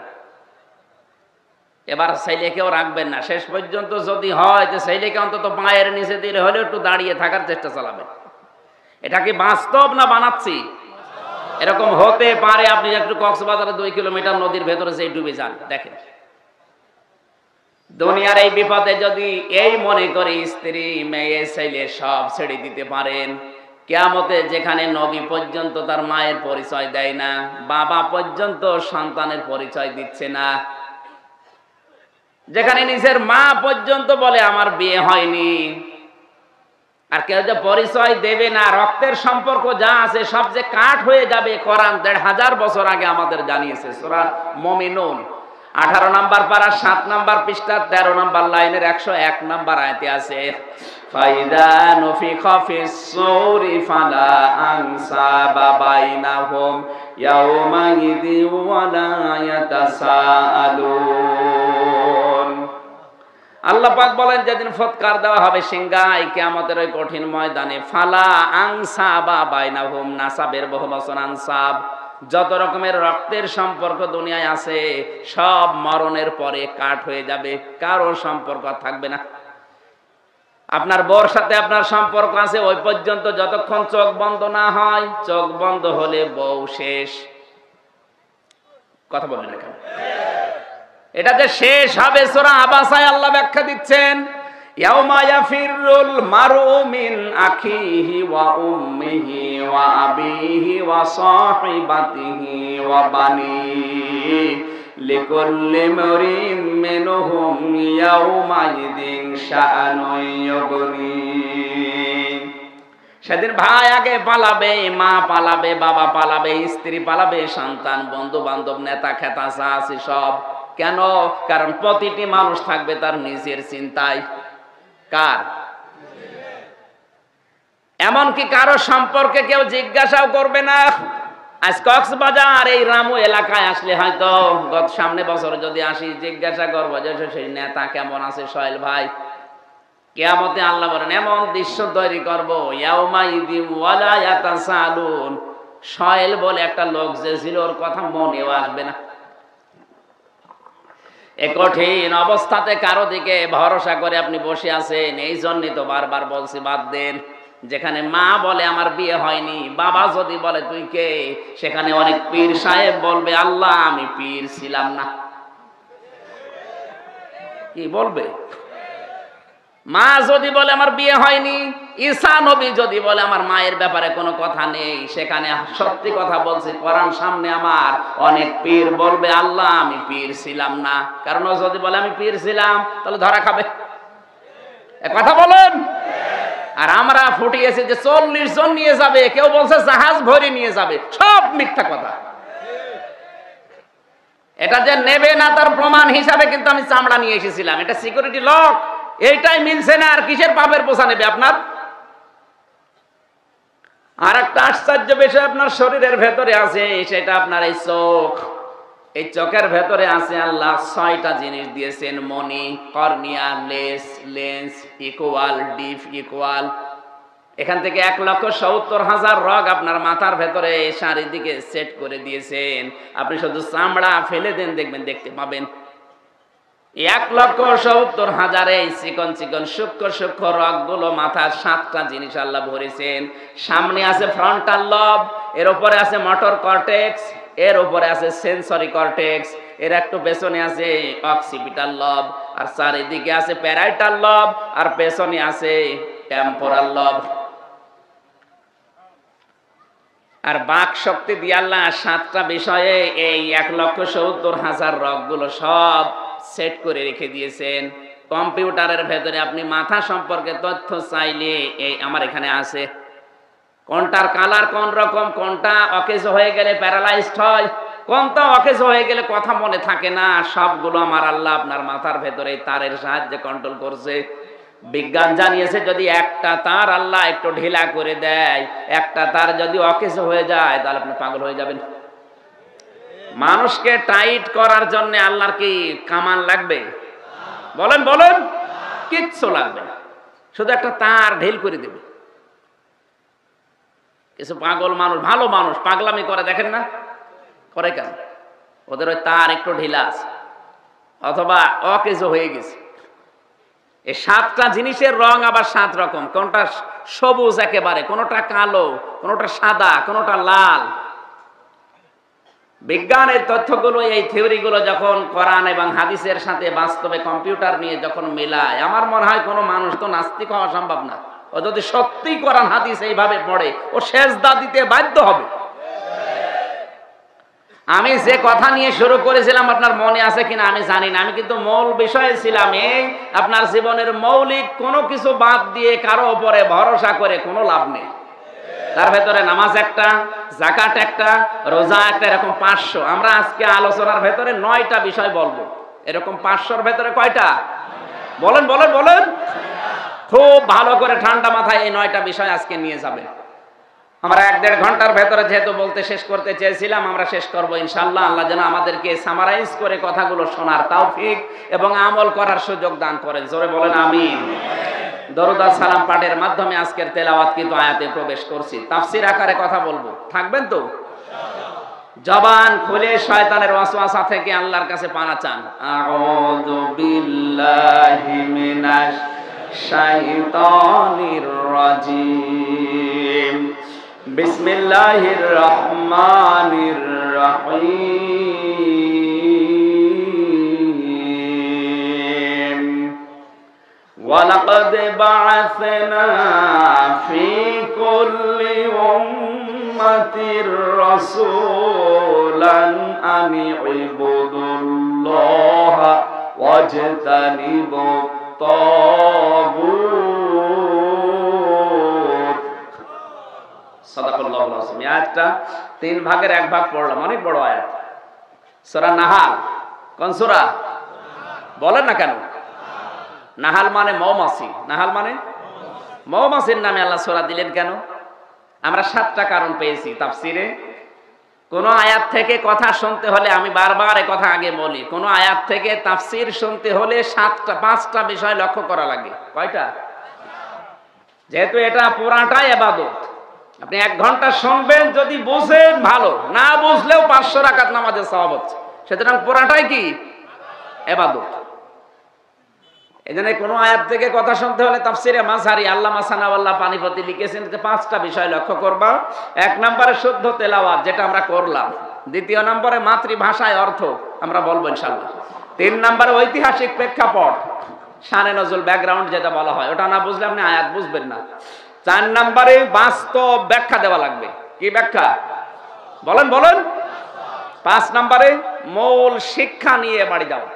এবার ছেলেকেও রাখবেন না, শেষ পর্যন্ত যদি হয় যে ছেলেকে অন্তত পায়ের নিচে দিলে হলেও একটু দাঁড়িয়ে থাকার চেষ্টা চালাবেন। এটা কি বাস্তব না বানাচ্ছি? এরকম হতে পারে। আপনি একটু কক্সবাজারে 2 কিলোমিটার নদীর ভেতরে যে ডুবে যান, দেখেন। দুনিয়ার এই বিপদে যদি এই মনে করে স্ত্রী, মেয়ে, ছেলে সব ছেড়ে দিতে পারেন, কিয়ামতে যেখানে নবী পর্যন্ত তার মায়ের পরিচয় দেয় না, বাবা পর্যন্ত সন্তানের পরিচয় দিচ্ছে না, যেখানে নিজের মা পর্যন্ত বলে আমার বিয়ে হয়নি, আর কেউ যে পরিচয় দেবে না, রক্তের সম্পর্ক যা আছে সব যে কাট হয়ে যাবে, কোরআন 1500 বছর আগে আমাদের জানিয়েছে। সূরা মুমিনুন 18 নম্বর পারা 7 নম্বর পৃষ্ঠা 13 নম্বর লাইনের 101 নম্বর আয়াতে আছে, ফাইদা নুফিখা ফিস সূরি ফালা আনসাবা বাইনাহুম ইয়াওমা ইযি ওয়ালা ইয়াতাসাআলুন। আল্লাহ পাক বলেন যেদিন ফৎকার দেওয়া হবে সিংহায়, কিয়ামতের ওই কঠিন ময়দানে, ফালা আনসাবা বাইনাহুম, নাসাবের বহুবচন আনসাব, যত রকমের রক্তের সম্পর্ক দুনিয়ায় আছে সব মরণের পরে কাট হয়ে যাবে, কারো সম্পর্ক থাকবে না। আপনার বউর সাথে আপনার সম্পর্ক আছে ওই পর্যন্ত যতক্ষণ চোখ বন্ধ না হয়, চোখ বন্ধ হলে বউ শেষ। কথা বলেন না কেন? এটা যে শেষ হবে সূরা আবাসায় আল্লাহ ব্যাখ্যা দিচ্ছেন, ইয়াউমা ইয়াফিরুল মারউ মিন আখিহি ওয়া উম্মিহি ওয়া আবিহি ওয়া সাহিবাতিহি ওয়া বানিহি লিকুল্লি ইমরিন মিনহুম ইয়াউমাইদিন শাআনুন ইউগনি। সেদিন ভাই আগে পালাবে, মা পালাবে, বাবা পালাবে, স্ত্রী পালাবে, সন্তান, বন্ধু বান্ধব, নেতা খেতা যা আছে সব। কেন? কারণ প্রতিটি মানুষ থাকবে তার নিজের চিন্তায়। কার? এমনকি কারো সম্পর্কে কেউ জিজ্ঞাসাও করবে না। আজ কক্সবাজার এই রামু এলাকায় আসলে হয়তো গত সামনে বছর যদি আসি, জিজ্ঞাসা করবো যে সেই নেতা কেমন আছে সোহেল ভাই। কিয়ামতে আল্লাহ বলেন এমন দৃশ্য তৈরি করবো, ইয়াউমাইদিন ওয়ালা ইয়াতাসালুন, সোহেল বলে একটা লোক যে ছিল ওর কথা মনেও আসবে না। এ কঠিন অবস্থাতে কারো দিকে ভরসা করে আপনি বসে আছেন। এই জন্যই তো বারবার বলছি বাদ দেন। যেখানে মা বলে আমার বিয়ে হয়নি, বাবা যদি বলে তুই কে, সেখানে অনেক পীর সাহেব বলবে আল্লাহ আমি পীর ছিলাম না। কি বলবে? মা যদি বলে আমার বিয়ে হয়নি, ঈসা নবী যদি বলে আমার মায়ের ব্যাপারে কোনো কথা নেই, সেখানে সত্যি কথা বলছি কোরআন সামনে আমার, অনেক পীর বলবে আল্লাহ আমি পীর ছিলাম না। কারণ ও যদি বলে আমি পীর ছিলাম তাহলে ধরা খাবে। কথা বলেন। আর আমরা ফুটিয়েছি যে 40 জন নিয়ে যাবে, কেউ বলছে জাহাজ ভরে নিয়ে যাবে, সব মিথ্যা কথা। এটা যে নেবে না তার প্রমাণ হিসাবে কিন্তু আমি চামড়া নিয়ে এসেছিলাম, এটা সিকিউরিটি লক। এইটাই মিলছে না, আর কিসের পাপের বোঝা নেবে আপনার? আর একটা আশ্চর্য বিষয় আপনার শরীরের ভেতরে আছে, সেটা আপনার এই চোখ। এই চোখের ভেতরে আছে আল্লাহ 6টা জিনিস দিয়েছেন, মনি, কর্নিয়া, লেন্স, ইকুয়াল, ডিপ ইকুয়াল। এখান থেকে 1,70,000 রগ আপনার মাথার ভেতরে চারিদিকে সেট করে দিয়েছেন। আপনি শুধু চামড়া ফেলে দেন, দেখবেন দেখতে পাবেন। 1,70,000 এই চিকন চিকন সূক্ষ্ম সূক্ষ্ম রগগুলো মাথার 7টা জিনিস আল্লাহ ভরেছেন। সামনে আছে ফ্রন্টাল লব, এর উপরে আছে মোটর কর্টেক্স, এর উপরে আছে সেন্সরি কর্টেক্স, এর একটু পেছনে আছে অক্সিপিটাল লব, আর চারিদিকে আছে প্যারাইটাল লব, আর পেছনে আছে টেম্পোরাল লব। আর বাক শক্তি দিয়ে আল্লাহ 7টা বিষয়ে এই 1,70,000 রগগুলো সব সেট করে রেখে দিয়েছেন। কম্পিউটারের ভেতরে আপনি মাথা সম্পর্কে তথ্য চাইলে এই আমার এখানে আছে। কোনটার কালার কোন রকম, কোনটা অকেজ হয়ে গেলে প্যারালাইজড হয়, কোনটা অকেজ হয়ে গেলে কথা মনে থাকে না, সবগুলো আমার আল্লাহ আপনার মাথার ভেতরে তারের সাহায্যে কন্ট্রোল করছে। বিজ্ঞান জানিয়েছে যদি একটা তার আল্লাহ একটু ঢিলা করে দেয়, একটা তার যদি অকেজ হয়ে যায় তাহলে আপনি পাগল হয়ে যাবেন। মানুষকে টাইট করার জন্য আল্লাহর কি কামান লাগবে? বলেন বলেন, কিচ্ছু লাগবে না, শুধু একটা তার ঢিল করে দেবে। কিছু পাগল মানুষ, ভালো মানুষ পাগলামি করে, দেখেন না করে কেন? ওদের ওই তার একটু ঢিলা আছে অথবা অকেজ হয়ে গেছে। এই 7টা জিনিসের রং আবার 7 রকম, কোনটা সবুজ একেবারে, কোনটা কালো, কোনটা সাদা, কোনটা লাল। বিজ্ঞানের তথ্যগুলো, এই থিওরিগুলো যখন কোরআন এবং হাদিসের সাথে বাস্তবে কম্পিউটার নিয়ে যখন মেলায়, আমার মনে হয় কোনো মানুষ তো নাস্তিক হওয়া সম্ভব না। ও যদি সত্যিই কোরআন হাদিস এইভাবে পড়ে, ও সেজদা দিতে বাধ্য হবে। আমি যে কথা নিয়ে শুরু করেছিলাম আপনার মনে আছে কিনা আমি জানি না, আমি কিন্তু মূল বিষয়ে ছিলাম এই আপনার জীবনের মৌলিক কোনো কিছু বাদ দিয়ে কারো উপরে ভরসা করে কোনো লাভ নেই। তার ভেতরে নামাজ একটা, যাকাত একটা, রোজা একটা, এরকম 500। আমরা আজকে আলোচনার ভেতরে 9টা বিষয় বলবো। এরকম 500-র ভেতরে কয়টা? বলেন বলেন বলেন। খুব ভালো করে ঠান্ডা মাথায় এই 9টা বিষয় আজকে নিয়ে যাবেন। আমরা 1-1.5 ঘন্টার ভেতরে যেহেতু বলতে শেষ করতে চেয়েছিলাম, আমরা শেষ করবো ইনশাআল্লাহ। আল্লাহ যেন আমাদেরকে সামারাইজ করে কথাগুলো শোনার তৌফিক এবং আমল করার সুযোগ দান করেন। জোরে বলেন আমিন। দরুদ আর সালাম পাঠের মাধ্যমে আজকের তেলাওয়াত কিন্তু আয়াতে প্রবেশ করছি। তাফসীর আকারে কথা বলবো, থাকবেন তো? জবান খুলে শয়তানের ওয়াসওয়াসা থেকে আল্লাহর কাছে পানা চান। আউযু বিল্লাহি মিনাশ শাইতানির রাজিম। বিসমিল্লাহির রহমানির রহিম। ওয়ালাকাদ বা'আসনা ফি কুল্লি উম্মাতির রাসূলান আন ইবুদুল্লাহা ওয়াজতানিবুত তাগুত। সাদাকাল্লাহুল আযীম। এই আয়াতটা 3 ভাগের 1 ভাগ পড়লাম, অনেক বড় আয়াত। সূরা নাহাল। কোন সূরা? বলেন না কেন? নাহাল মানে মৌমাছি। নাহাল মানে মৌমাছির নামে আল্লাহ সূরা দিলেন কেন? আমরা 7টা কারণ পেয়েছি তাফসীরে। কোন আয়াত থেকে কথা শুনতে হলে, আমি বারবার এই কথা আগে বলি, কোন আয়াত থেকে তাফসীর শুনতে হলে 5টা বিষয় লক্ষ্য করা লাগে। কয়টা? যেহেতু এটা পুরাটাই ইবাদত, আপনি 1 ঘন্টা শুনবেন, যদি বুঝেন ভালো, না বুঝলেও 500 রাকাত নামাজের সওয়াব হচ্ছে। সুতরাং পুরাটাই কি? ইবাদত। এজন্য কোন আয়াত থেকে কথা শুনতে হলে তাফসীরে মাযহারি আল্লামা সানাওয়াল্লাহ পানিপতি লিখেছেন যে 5টা বিষয় লক্ষ্য করবা। 1 নম্বরে শুদ্ধ তেলাওয়াত, যেটা আমরা করলাম। 2 নম্বরে মাতৃভাষায় অর্থ, আমরা বলবো ইনশাআল্লাহ। 3 নম্বরে ঐতিহাসিক প্রেক্ষাপট, শানে নজুল, ব্যাকগ্রাউন্ড যেটা বলা হয়, ওটা না বুঝলে আপনি আয়াত বুঝবেন না। 4 নম্বরে বাস্তব ব্যাখ্যা দেওয়া লাগবে। কি ব্যাখ্যা? বলেন বলেন। 5 নম্বরে মূল শিক্ষা নিয়ে বাড়ি যাওয়া।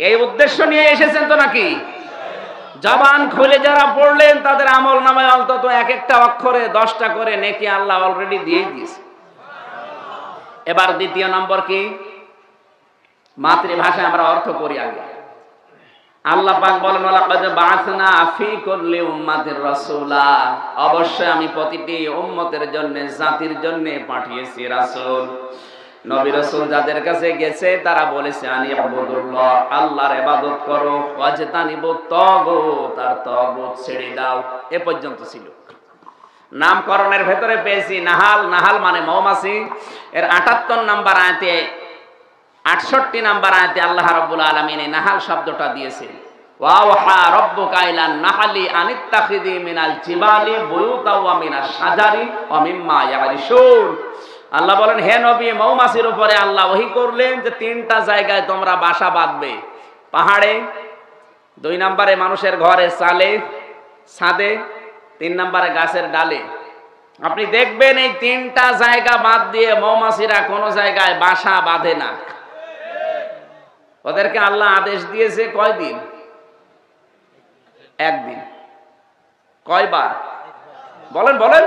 এই উদ্দেশ্য নিয়ে এসেছেন তো নাকি? জবান খুলে যারা পড়লেন তাদের আমল নামায় অন্তত 1-1টা অক্ষরে 10টা করে নেকি আল্লাহ অলরেডি দিয়ে দিয়েছে। এবার 2 নম্বর কি? মাতৃভাষায় আমরা অর্থ করি আগে। আল্লাহ পাক বলেন ওয়ালাকাদ বা'আসনা ফি কুল্লি উম্মাতির রাসূলা, অবশ্যই আমি প্রতিটি উম্মতের জন্য, জাতির জন্য পাঠিয়েছি রাসূল। নবী রাসূল যাদের কাছে গেছে তারা বলেছে আনি ইবুদুল্লাহ, আল্লাহর ইবাদত করো, ওয়াজতানিবুত তাগুত, আর তাগুত ছেড়ে দাও। এ পর্যন্ত ছিল। নামকরণের ভেতরে পেয়েছি নাহাল। নাহাল মানে মৌমাছি। এর 78 নম্বর আয়াতে, 68 নম্বর আয়াতে আল্লাহ রাব্বুল আলামিন এই নাহাল শব্দটা দিয়েছেন। ওয়াওহা রাব্বুকা ইলান নাহলি আনিত্তাখিযি মিনাল জিবালি বুয়ুতা ওয়া মিনাশ শাজারি ওয়া মিম্মা ইয়ারিশুন। আল্লাহ বলেন, হে নবী, মৌমাছির উপরে আল্লাহ ওহী করলেন যে 3টা জায়গায় তোমরা বাসা বাঁধবে। পাহাড়ে, 2 নম্বরে মানুষের ঘরে চালে, ছাদে, 3 নম্বরে গাছের ডালে। আপনি দেখবেন এই 3টা জায়গা বাদ দিয়ে মৌমাছিরা কোনো জায়গায় বাসা বাঁধে না। ওদেরকে আল্লাহ আদেশ দিয়েছে কয়দিন? 1 দিন। কয়বার? বলেন বলেন।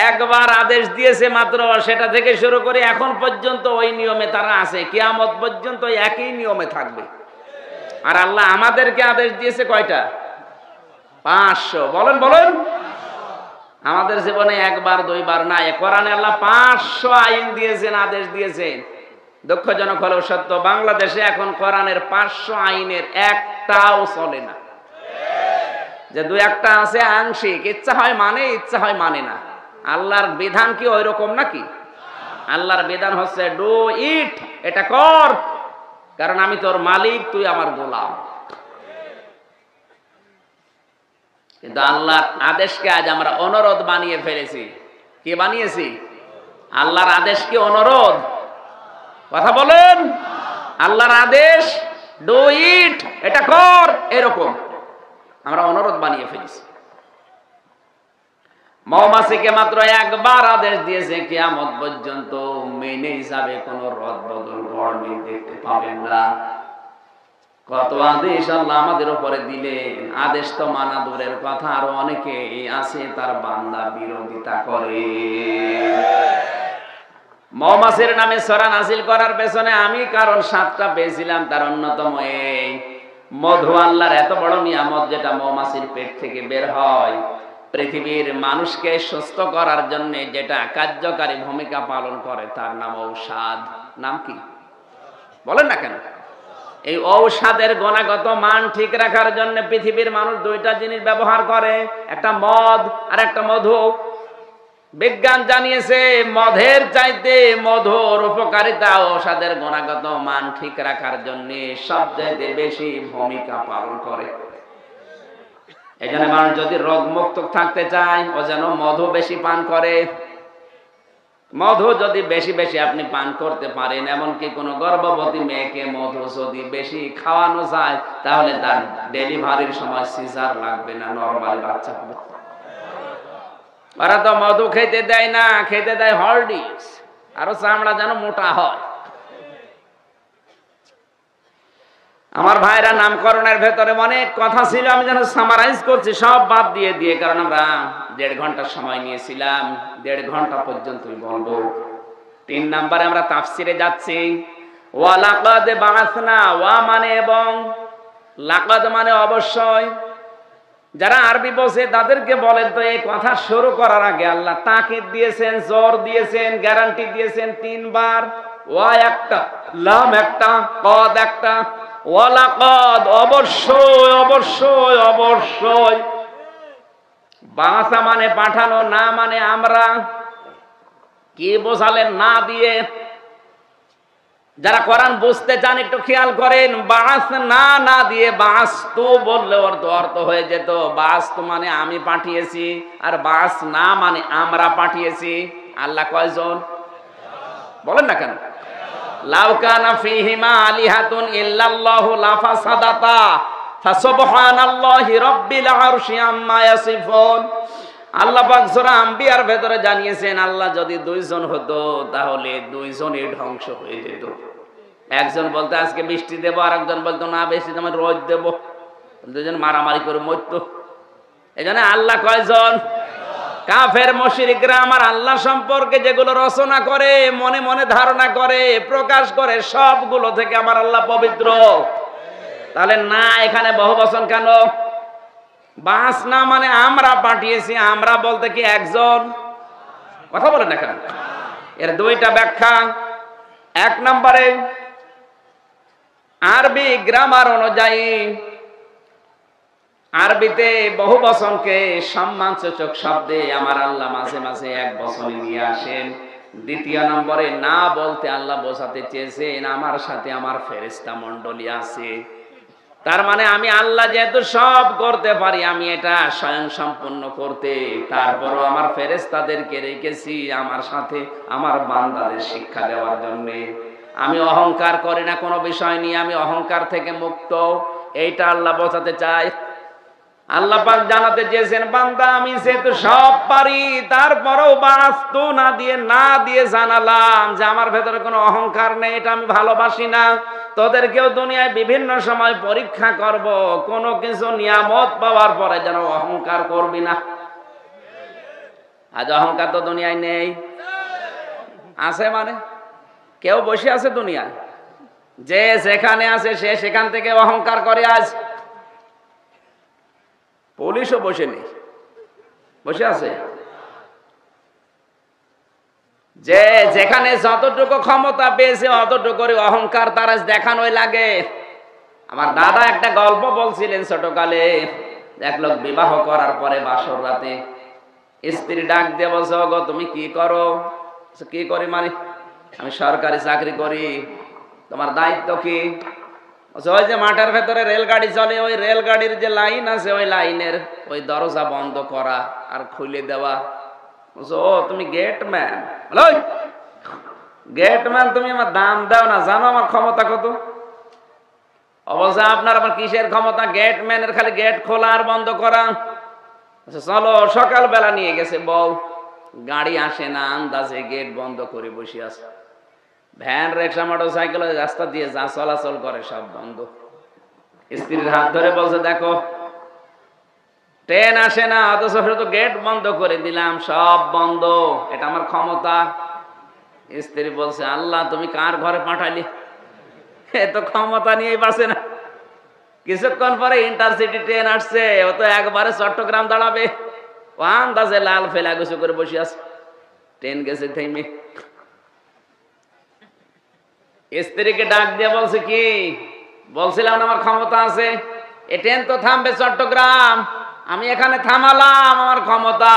1বার আদেশ দিয়েছে মাত্র। সেটা থেকে শুরু করে এখন পর্যন্ত ওই নিয়মে তারা আছে, কিয়ামত পর্যন্ত একই নিয়মে থাকবে। আর আল্লাহ আমাদেরকে আদেশ দিয়েছে কয়টা? 500। বলেন বলেন। আমাদের জীবনে 1বার 2বার না, কোরআনে আল্লাহ 500 আইন দিয়েছেন, আদেশ দিয়েছেন। দুঃখজনক হলেও সত্য, বাংলাদেশে এখন কোরআনের 500 আইনের একটাও চলে না। যে 2-1টা আছে আংশিক, ইচ্ছা হয় মানে, ইচ্ছা হয় মানে না। আল্লাহর বিধান কি ওই রকম নাকি? আল্লাহর বিধান হচ্ছে ডু ইট, এটা কর, কারণ আমি তোর মালিক, তুই আমার গোলাম। কিন্তু আল্লাহর আদেশকে আজ আমরা অনুরোধ বানিয়ে ফেলেছি। কি বানিয়েছি? আল্লাহর আদেশ কি অনুরোধ? কথা বলেন। আল্লাহর আদেশ ডু ইট, এটা কর, এরকম আমরা অনুরোধ বানিয়ে ফেলেছি। মৌমাছিকে মাত্র 1বার আদেশ দিয়েছে, কিয়ামত পর্যন্ত মেনে হিসাবে কোন রদ বদল গড়নি দেখতে পাবেন না। কত আদেশ আল্লাহ আমাদের উপরে দিলেন। আদেশ তো মানা দূরের কথা, আরো অনেকে আছে তার বান্দা বিরোধিতা করে। মৌমাছির নামে সূরা নাযিল করার পেছনে আমি কারণ 7টা পেয়েছিলাম। তার অন্যতম এই মধু, আল্লাহর এত বড় নিয়ামত যেটা মৌমাছির পেট থেকে বের হয়, পৃথিবীর মানুষকে সুস্থ করার জন্য যেটা কার্যকারী ভূমিকা পালন করে, তার নাম ঔষধ। নাম কি? বলেন না কেন? এই ঔষধের গুণগত মান ঠিক রাখার জন্য পৃথিবীর মানুষ 2টা জিনিস ব্যবহার করে, একটা মদ আর একটা মধু। বিজ্ঞান জানিয়েছে মদের চাইতে মধুর উপকারিতা ঔষধের গুণগত মান ঠিক রাখার জন্য সবচেয়ে বেশি ভূমিকা পালন করে। এই জন্য মানুষ যদি রোগ মুক্ত থাকতে চায় ও যেন মধু বেশি পান করে। মধু যদি বেশি বেশি আপনি পান করতে পারেন, এমনকি কোনো গর্ভবতী মেয়েকে মধু যদি বেশি খাওয়ানো যায়, তাহলে তার ডেলিভারির সময় সিজার লাগবে না, নরমাল বাচ্চা হবে। ওরা তো মধু খেতে দেয় না, খেতে দেয় হরলিক্স, আরো চামড়া যেন মোটা হয়। আমার ভাইরা, নামকরণের ভেতরে অনেক কথা ছিল, আমি যেন সামারাইজ করছি সব বাদ দিয়ে দিয়ে, কারণ আমরা 1.5 ঘন্টার সময় নিয়েছিলাম, 1.5 ঘন্টা পর্যন্তই বলবো। 3 নম্বরে আমরা তাফসিরে যাচ্ছি। ওয়া লাকাদ বাআসনা, ওয়া মানে এবং, লাকাদ মানে অবশ্যই। যারা আরবি বোঝে তাদেরকে বলেন তো এই কথা শুরু করার আগে আল্লাহ তাকিদ দিয়েছেন, জোর দিয়েছেন, গ্যারান্টি দিয়েছেন 3 বার। ওয়া একটা, লাম একটা, কদ একটা। ওয়ালাকাদ অবশ্যই অবশ্যই অবশ্যই। বাসা মানে পাঠানো, না মানে আমরা। কি বোঝালেন না দিয়ে? যারা কোরআন বুঝতে চান একটু খেয়াল করেন। বাস না না দিয়ে বাস্তু বললে অর্থ হয়ে যেত বাস্তু মানে আমি পাঠিয়েছি, আর বাস না মানে আমরা পাঠিয়েছি। আল্লাহ কয়জন বলেন না কেন? লাউ কানা ফীহিমা আলিহাতুন ইল্লাল্লাহু লাফাসাদাতা ফাসুবহানাল্লাহি রাব্বিল আরশি আম্মা ইয়াসিফুন। আল্লাহ পাক সূরা আম্বিয়ার ভেতরে জানিয়েছেন, আল্লাহ যদি 2 জন হতো তাহলে 2 জনই ধ্বংস হয়ে যেত। একজন বলতে আজকে বৃষ্টি দেব, আর একজন বলতো না বৃষ্টি দেব, রোদ দেব, 2 জন মারামারি করে মরতো। এজন্য আল্লাহ কয়জন? কাফের মুশরিকরা আমার আল্লাহ সম্পর্কে যেগুলো রচনা করে, মনে মনে ধারণা করে, প্রকাশ করে, সবগুলো থেকে আমার আল্লাহ পবিত্র। তাহলে না এখানে বহুবচন কেন? বাস না মানে আমরা পাঠিয়েছি, আমরা বলতে কি একজন? কথা বলেন না কেন? এর 2টা ব্যাখ্যা। 1 নম্বরে আরবি গ্রামার অনুযায়ী আরবিতে বহু বচনকে সম্মানসূচক শব্দে আমার আল্লাহ মাঝে মাঝে 1 বচনে নিয়ে আসেন। 2 নম্বরে না বলতে আল্লাহ বোঝাতে চেয়েছেন আমার সাথে আমার ফেরেশতা মণ্ডলী আছে। তার মানে আমি আল্লাহ যেহেতু সব করতে পারি, আমি এটা স্বয়ং সম্পূর্ণ করতে, তারপরও আমার ফেরেশতাদেরকে রেখেছি আমার সাথে আমার বান্দাদের শিক্ষা দেওয়ার জন্য। আমি অহংকার করি না কোনো বিষয় নিয়ে, আমি অহংকার থেকে মুক্ত, এইটা আল্লাহ বোঝাতে চায়। আল্লাহ পাক জানাতে চেয়েছেন বান্দা আমি যেহেতু সব পারি, তারপরেও বাস্তু না দিয়ে জানালাম যে আমার ভেতরে কোনো অহংকার নেই, এটা আমি ভালোবাসি না। তোদেরকেও দুনিয়ায় বিভিন্ন সময় পরীক্ষা করব, কোনো কিছু নিয়ামত পাওয়ার পরে যেন অহংকার করবি না। আজ অহংকার তো দুনিয়ায় নেই, আছে মানে কেউ বসে আছে দুনিয়ায়, যে যেখানে আছে সে সেখান থেকে অহংকার করে। আজ পুলিশও বসে নেই, বসে আছে। যে যেখানে যতটুকু ক্ষমতা পেয়েছে অতটুকু অহংকার তার দেখানোই লাগে। আমার দাদা একটা গল্প বলছিলেন ছোটকালে। এক লোক বিবাহ করার পরে বাসর রাতে স্ত্রী ডাক দিয়ে বলছে, গো তুমি কি করো? কি করি মানে? আমি সরকারি চাকরি করি। তোমার দায়িত্ব কি? ওই যে মাঠের ভেতরে রেলগাড়ি চলে, ওই রেলগাড়ির যে লাইন আছে ওই লাইনের ওই দরজা বন্ধ করা আর খুলে দেওয়া। ও তুমি গেটম্যান? গেটম্যান তুমি আমার দাম দাও না, জানো আমার ক্ষমতা কত? অবশ্য আপনার আবার কিসের ক্ষমতা? গেটম্যানের খালি গেট খোলা আর বন্ধ করা। চলো, সকালবেলা নিয়ে গেছে বউ, গাড়ি আসে না, আন্দাজে গেট বন্ধ করে বসে আছে। ভ্যান, রিক্সা, মোটর সাইকেল রাস্তা দিয়ে যা চলাচল করে সব বন্ধ। স্ত্রীর হাত ধরে বলছে, দেখো ট্রেন আসে না, অথচ শুধু গেট বন্ধ করে দিলাম, সব বন্ধ, এটা আমার ক্ষমতা। স্ত্রী বলছে, আল্লাহ তুমি কার ঘরে পাঠালি? এ তো ক্ষমতা নিয়েই বাসে না। কিছুক্ষণ পরে ইন্টারসিটি ট্রেন আসছে, ও তো একবারে চট্টগ্রাম দাঁড়াবে, ও আন্দাজে লাল ফেলা গুছু করে বসে আছে। ট্রেন গেছে থেমে। স্ত্রীকে ডাক দিয়ে বলছে, কি বলছিলাম না আমার ক্ষমতা আছে? এ ট্রেন তো থামবে চট্টগ্রাম, আমি এখানে থামালাম, আমার ক্ষমতা।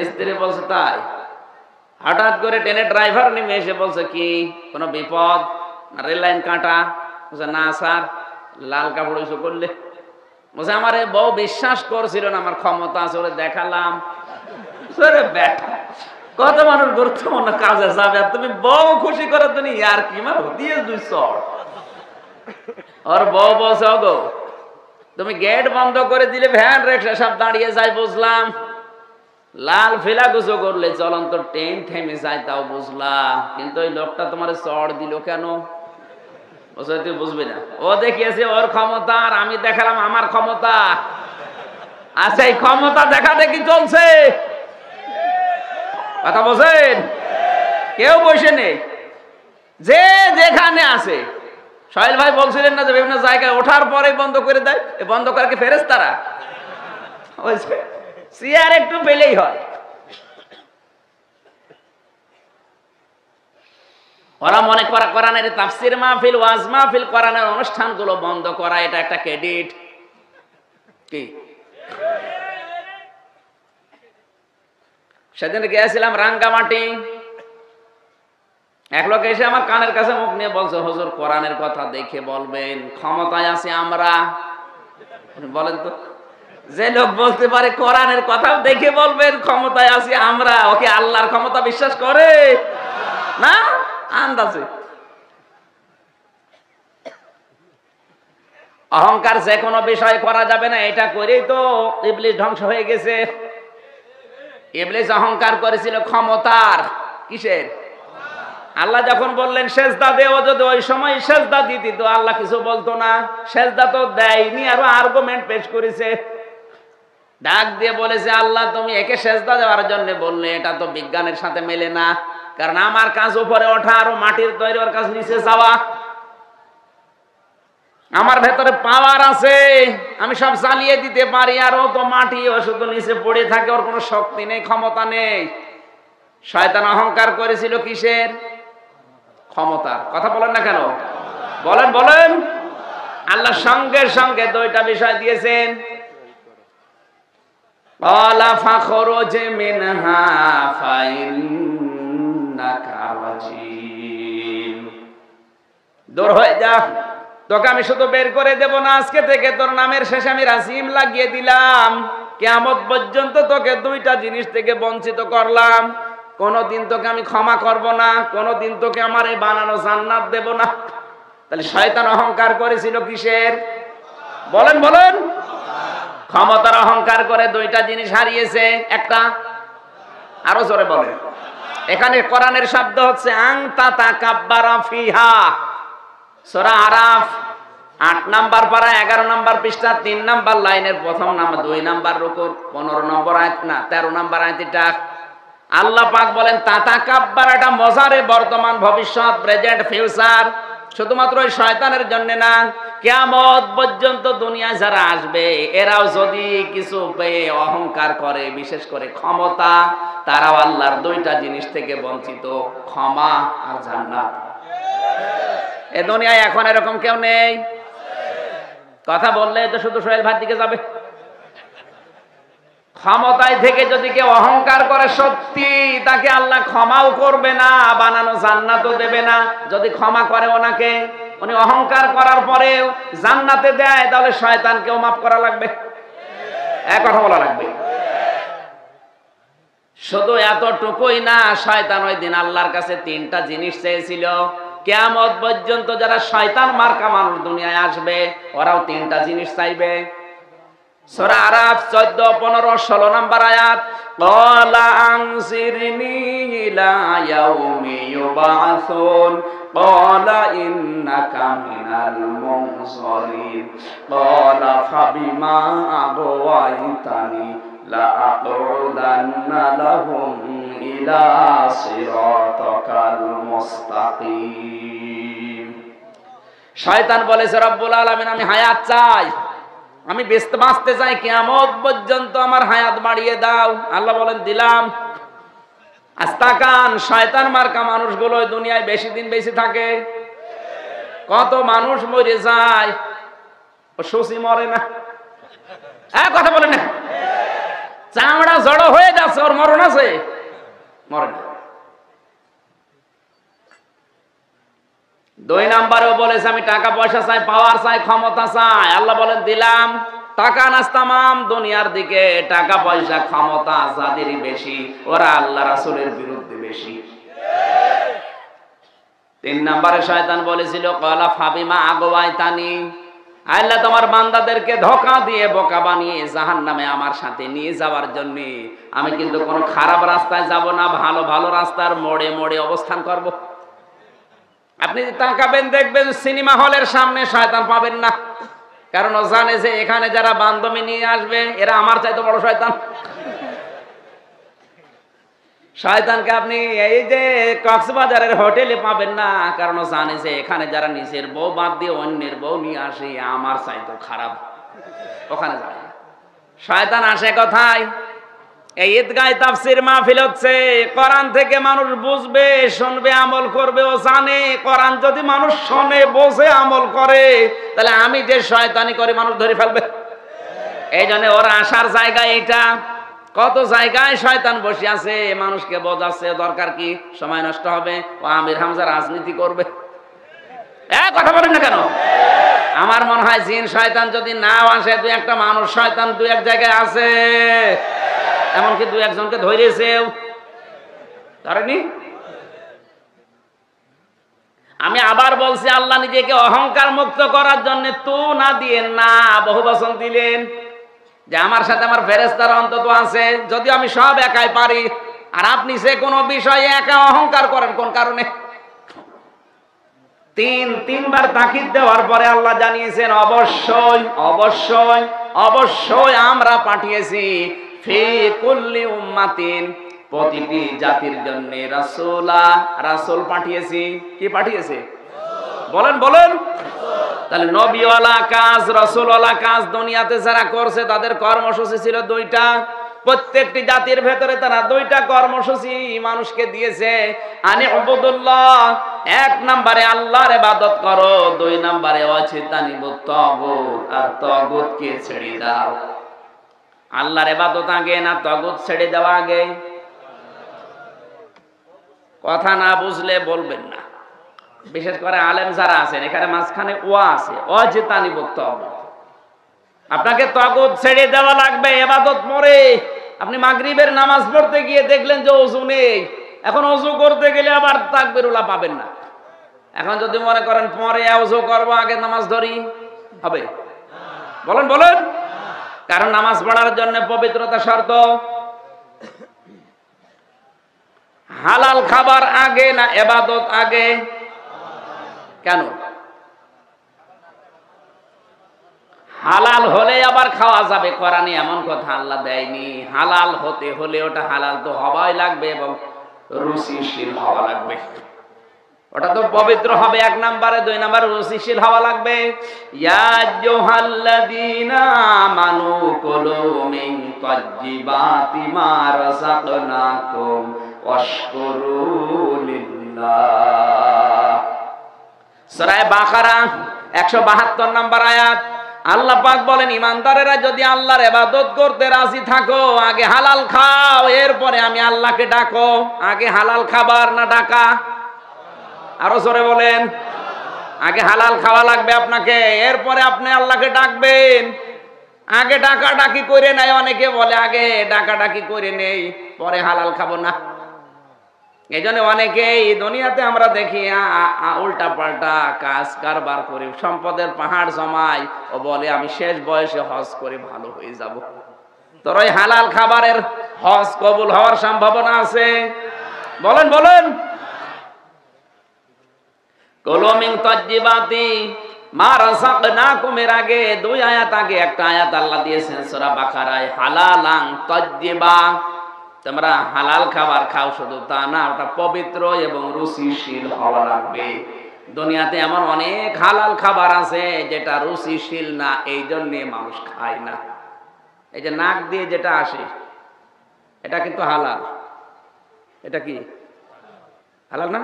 স্ত্রী বলছে, তাই? হঠাৎ করে ট্রেনের ড্রাইভার নেমে এসে বলছে, কি কোনো বিপদ? রেল লাইন কাটা? বলছে, না স্যার, লাল কাপড় এসে করলে। বলছে আমার বউ বিশ্বাস করছিল না আমার ক্ষমতা আছে, ওরে দেখালাম। কত মানুষ গুরুত্বপূর্ণ কাজে যাবে আর তুমি বউ খুশি করার জন্য আর কি মারো দিয়ে দুই চড়। ওর বউ বলছে ওগো তুমি গেট বন্ধ করে দিলে ভ্যান রিক্সা সব দাঁড়িয়ে যায় বুঝলাম, লাল ফেলা গুছো করলে চলন্ত ট্রেন থেমে যায় তাও বুঝলাম, কিন্তু ওই লোকটা তোমার চড় দিল কেন? বলছে তুই বুঝবি না, ও দেখিয়েছে ওর ক্ষমতা আর আমি দেখালাম আমার ক্ষমতা। আচ্ছা এই ক্ষমতা দেখা দেখি চলছে, কথা বলছেন? কেউ বসে নেই, যে যেখানে আছে। সোহেল ভাই বলছিলেন না যে বিভিন্ন জায়গায় ওঠার পরে বন্ধ করে দেয়, বন্ধ করে কি ফেরেশতারা? চেয়ার একটু পেলেই হয়। ওরা মনে করে কোরআনের তাফসীর মাহফিল, ওয়াজ মাহফিল, কোরআনের অনুষ্ঠানগুলো বন্ধ করা এটা একটা ক্রেডিট। কি সেদিন গিয়েছিলাম রাঙ্গামাটি, এক লোক এসে আমার কানের কাছে মুখ নিয়ে বলছে হুজুর কোরআনের কথা দেখে বলবেন, ক্ষমতায় আছি আমরা। বলেন তো, যে লোক বলতে পারে কোরআনের কথা দেখে বলবেন ক্ষমতায় আছি আমরা, ওকে আল্লাহর ক্ষমতা বিশ্বাস করে না? আন্দাজে। অহংকার যে কোনো বিষয় করা যাবে না, এটা করেই তো ইবলিস ধ্বংস হয়ে গেছে। ইবলিস অহংকার করেছিল ক্ষমতার, কিসের? আল্লাহ যখন বললেন সেজদা দে, ও যদি ওই সময় সেজদা দিত তো আল্লাহ কিছু বলতো না। সেজদা তো দেয়নি, আরো আর্গুমেন্ট পেশ করেছে, ডাক দিয়ে বলেছে আল্লাহ তুমি একে সেজদা দেওয়ার জন্য বললে, এটা তো বিজ্ঞানের সাথে মেলে না, কারণ আমার কাজ উপরে ওঠা আর মাটির তৈরি, ওর কাজ নিচে যাওয়া। আমার ভেতরে পাওয়ার আছে, আমি সব চালিয়ে দিতে পারি, আর ও তো মাটি, ও শুধু নিচে পড়ে থাকে, ওর কোনো শক্তি নেই, ক্ষমতা নেই। শয়তান অহংকার করেছিল কিসের? ক্ষমতার। কথা বলেন না কেন? বলেন বলেন। আল্লাহ সঙ্গে সঙ্গে দুইটা বিষয় দিয়েছেন, ক্বালা ফাখরুজ মিনহা ফাইন্নাকা রাজিম, দূর হয়ে যা, তোকে আমি শুধু বের করে দেব না, আজকে থেকে তোর নামের শেষে আমি রাজিম লাগিয়ে দিলাম, কিয়ামত পর্যন্ত তোকে দুইটা জিনিস থেকে বঞ্চিত করলাম। কোনদিন তোকে আমি ক্ষমা করব না, কোনদিন তোকে আমার এই বানানো জান্নাত দেব না। তাহলে শয়তান অহংকার করেছিল কিসের? বলেন বলেন। ক্ষমতার অহংকার করে দুইটা জিনিস হারিয়েছে, একটা আরো জোরে বলেন। এখানে কোরআনের শব্দ হচ্ছে আনতা তাকাব্বারা ফিহা, সূরা আরাফ 8 নাম্বার পারা 11 নাম্বার পৃষ্ঠা 3 নাম্বার লাইনের প্রথম নাম্বার 2 নাম্বার রুকু 15 নম্বর আয়াত না 13 নাম্বার আয়াতটা আল্লাহ পাক বলেন তাতাকাব্বার, এটা মজারে বর্তমান ভবিষ্যৎ প্রেজেন্ট ফিউচার, শুধুমাত্র ওই শয়তানের জন্য না, কিয়ামত পর্যন্ত দুনিয়ায় যারা আসবে এরাও যদি কিছু পেয়ে অহংকার করে, বিশেষ করে ক্ষমতা, তারাও আল্লাহর দুইটা জিনিস থেকে বঞ্চিত, ক্ষমা আর জান্নাত। এ দুনিয়ায় এখন এরকম কেউ নেই। কথা বললে তো শুধু সোহেল ভাইয়ের দিকে যাবে। ক্ষমতায় থেকে যদি কেউ অহংকার করে, সত্যি তাকে আল্লাহ ক্ষমাও করবে না, বানানো জান্নাতও দেবে না। যদি ক্ষমা করে ওনাকে, উনি অহংকার করার পরেও জান্নাতে দেয়, তাহলে শয়তানকেও মাফ করা লাগবে, এক কথা বলা লাগবে। শুধু এতটুকুই না, শয়তান ওই দিন আল্লাহর কাছে 3টা জিনিস চেয়েছিল। কিয়ামত পর্যন্ত যারা শয়তান মার্কা মানুষ দুনিয়ায় আসবে, ওরাও 3টা জিনিস চাইবে। সূরা আরাফ 14, 15, 16 নাম্বার আয়াত, ক্বালা আনজিরনি ইলা ইয়াউমি ইউবাসুন ক্বালা ইন্নাকা মিনাল মুনজারিন ক্বালা ফাবিমা আগওয়াইতানি লা aqudanna লাহুম ইলা সিরাতাকাল মুস্তাকিম। শয়তান বলেছে রব্বুল আলামিন আমি হায়াত চাই, আমি বাঁচতে চাই, কিয়ামত পর্যন্ত আমার হায়াত বাড়িয়ে দাও। আল্লাহ বলেন দিলাম। আস্তাকান, শয়তান মার্কা মানুষগুলো দুনিয়ায় বেশি দিন বেশি থাকে। কত মানুষ মরে যায়, ও সুসি মরে না। কথা বলে না, চামড়া জড়ো হয়ে যাচ্ছে, ওর মরণ আছে, মরে না। 2 নাম্বারেও বলেছে আমি টাকা পয়সা চাই, পাওয়ার চাই, ক্ষমতা চাই। আল্লাহ বলেন দিলাম। টাকা নাস্তামাম দুনিয়ার দিকে, টাকা পয়সা ক্ষমতা যাদেরই বেশি ওরা আল্লাহ রাসূলের বিরুদ্ধে বেশি। 3 নম্বরে শয়তান বলেছিল ক্বালা ফাবিমা আগওয়াইতানি, আল্লাহ তোমার বান্দাদেরকে ধোঁকা দিয়ে বোকা বানিয়ে জাহান্নামে আমার সাথে নিয়ে যাওয়ার জন্য আমি কিন্তু কোনো খারাপ রাস্তায় যাব না, ভালো ভালো রাস্তার মোড়ে মোড়ে অবস্থান করব। আপনি তাকাবেন দেখবেন সিনেমা হলের সামনে শয়তান পাবেন না, কারণ ও জানে যে এখানে যারা বান্ধবী নিয়ে আসবে এরা আমার চাইতে বড় শয়তান। শয়তানকে আপনি এই যে কক্সবাজারের হোটেলে পাবেন না, কারণ ও জানে যে এখানে যারা নিজের বউ বাদ দিয়ে অন্যের বউ নিয়ে আসে আমার চাইতে খারাপ, ওখানে যায়। শয়তান আসে কোথায়? এই ঈদগায় তাফসীর মাহফিল হচ্ছে, কোরআন থেকে মানুষ বুঝবে, শুনবে, আমল করবে। ও জানে কোরআন যদি মানুষ শোনে, বোঝে, আমল করে, তাহলে আমি যে শয়তানি করে মানুষ ধরে ফেলবে। এই জন্য ওর আসার জায়গা এটা। কত জায়গায় শয়তান বসে আছে, মানুষকে বোঝাচ্ছে। দরকার কি? সময় নষ্ট হবে, ও আমির হামজা রাজনীতি করবে। কথা বলেন না কেন? আমার মনে হয় জিন শয়তান যদি নাও আসে, 2-1টা মানুষ শয়তান 2-1 জায়গায় আছে, এমনকি 2-1 জনকে ধরেছেও, ধরেনি? আমি আবার বলছি, আল্লাহ নিজেকে অহংকার মুক্ত করার জন্য তু না দিয়ে না বহু বচন দিলেন, যে আমার সাথে আমার ফেরেশতারা অন্তত আছে, যদি আমি সব একাই পারি। আর আপনি যে কোনো বিষয়ে একা অহংকার করেন কোন কারণে? 3বার তাকিদ দেওয়ার পরে আল্লাহ জানিয়েছেন অবশ্যই অবশ্যই অবশ্যই আমরা পাঠিয়েছি ফি কুল্লি উম্মাতিন, প্রতিটি জাতির জন্য রাসূলা, রাসূল পাঠিয়েছি। কি পাঠিয়েছে? বলেন বলেন। তাহলে নবীওয়ালা কাজ, রাসূলওয়ালা কাজ দুনিয়াতে যারা করছে তাদের কর্মসূচি ছিল 2টা। প্রত্যেকটি জাতির ভেতরে তারা 2টা কর্মসূচি মানুষকে দিয়েছে। আনি উবুদুল্লাহ, 1 নম্বরে আল্লাহর ইবাদত করো, 2 নম্বরে ওয়াজতানিবুত তাগুত, আর তাগুতকে ছেড়ে দাও। আল্লাহর ইবাদত আগে না তাগুত ছেড়ে দেওয়া আগে? কথা না বুঝলে বলবেন না। বিশেষ করে আলেম যারা আছেন এখানে মাঝখানে ওয়া আছে, ওয়াজতানিবুত তাগুত। আপনাকে তাগুত ছেড়ে দেওয়া লাগবে ইবাদত পরে। আপনি মাগরিবের নামাজ পড়তে গিয়ে দেখলেন যে ওযু নেই, এখন ওযু করতে গেলে আবার তাকবীরুল্লাহ পাবেন না। এখন যদি মনে করেন পরে ওযু করব আগে নামাজ ধরি, হবে? বলেন বলেন। কারণ নামাজ পড়ার জন্য পবিত্রতা শর্ত। হালাল খাবার আগে না ইবাদত আগে? কেন? হালাল হলে আবার খাওয়া যাবে, কোরআনে এমন কথা আল্লাহ দেয়নি। হালাল হতে হলে ওটা হালাল তো হওয়াই লাগবে এবং রুচিশীল হওয়া লাগবে। ওটা তো পবিত্র হবে 1 নম্বরে, 2 নম্বরে রুচিশীল হওয়া লাগবে। ইয়া আইয়ুহাল্লাযীনা আমানু কুলু মিন তাজ্জিবাতি মা রাযাকনাকুম ওয়াশকুরু লিল্লাহ। সূরা বাকারা 172 নম্বর আয়াত। আল্লাহ পাক বলেন, ইমানদারেরা যদি আল্লাহর ইবাদত করতে রাজি থাকো, আগে হালাল খাও, এরপরে আমি আল্লাহকে ডাকো। আগে হালাল খাবার না ডাকা? আরো জোরে বলেন। আগে হালাল খাওয়া লাগবে আপনাকে, এরপরে আপনি আল্লাহকে ডাকবেন। আগে ডাকাডাকি করে নাই, অনেকে বলে আগে ডাকাডাকি করে নেই পরে হালাল খাবো না। এই জন্য অনেকেই দুনিয়াতে আমরা দেখি উল্টা পাল্টা কাজ কারবার করে সম্পদের পাহাড় জমায়, ও বলে আমি শেষ বয়সে হজ করে ভালো হয়ে যাব। তোর ওই হালাল খাবারের হজ কবুল হওয়ার সম্ভাবনা আছে? বলেন বলেন। কুলু মিন তাজ্জিবাতি মা রাযাকনাকুম, এর আগে 2 আয়াত আগে একটা আয়াত আল্লাহ দিয়েছেন সূরা বাকারায়, হালালান তাজ্জিবা। তোমরা হালাল খাবার খাও, শুধু তা না, ওটা পবিত্র এবং রুচিশীল হওয়া লাগবে। দুনিয়াতে এমন অনেক হালাল খাবার আছে যেটা রুচিশীল না, এই জন্যে মানুষ খায় না। এই যে নাক দিয়ে যেটা আসে এটা কিন্তু হালাল। এটা কি হালাল না?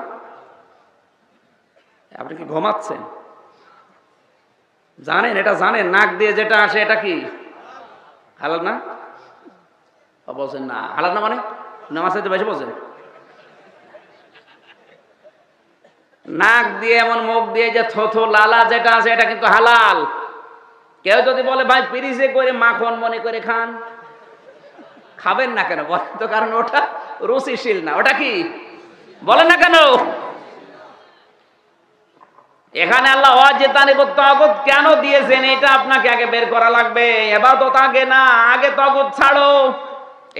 আপনি কি ঘুমাচ্ছেন? জানেন, এটা জানেন নাক দিয়ে যেটা আসে এটা কি হালাল না? বলছেন না হালাল না, মানে নামাজ পড়তে বেশি বলছেন। নাক দিয়ে এমন মুখ দিয়ে যে থুথু লালা যেটা আছে এটা কিন্তু হালাল, কেউ যদি বলে ভাই পিরিজে করে মাখন মনে করে খান, খাবেন না কেন বলেন তো? কারণ ওটা রুচিশীল না। ওটা কি বলেন না কেন? এখানে আল্লাহ ওয়াজিতানিবুত তাগুত কেন দিয়েছেন এটা আপনাকে আগে বের করা লাগবে। ইবাদত আগে না, আগে তাগুত ছাড়ো।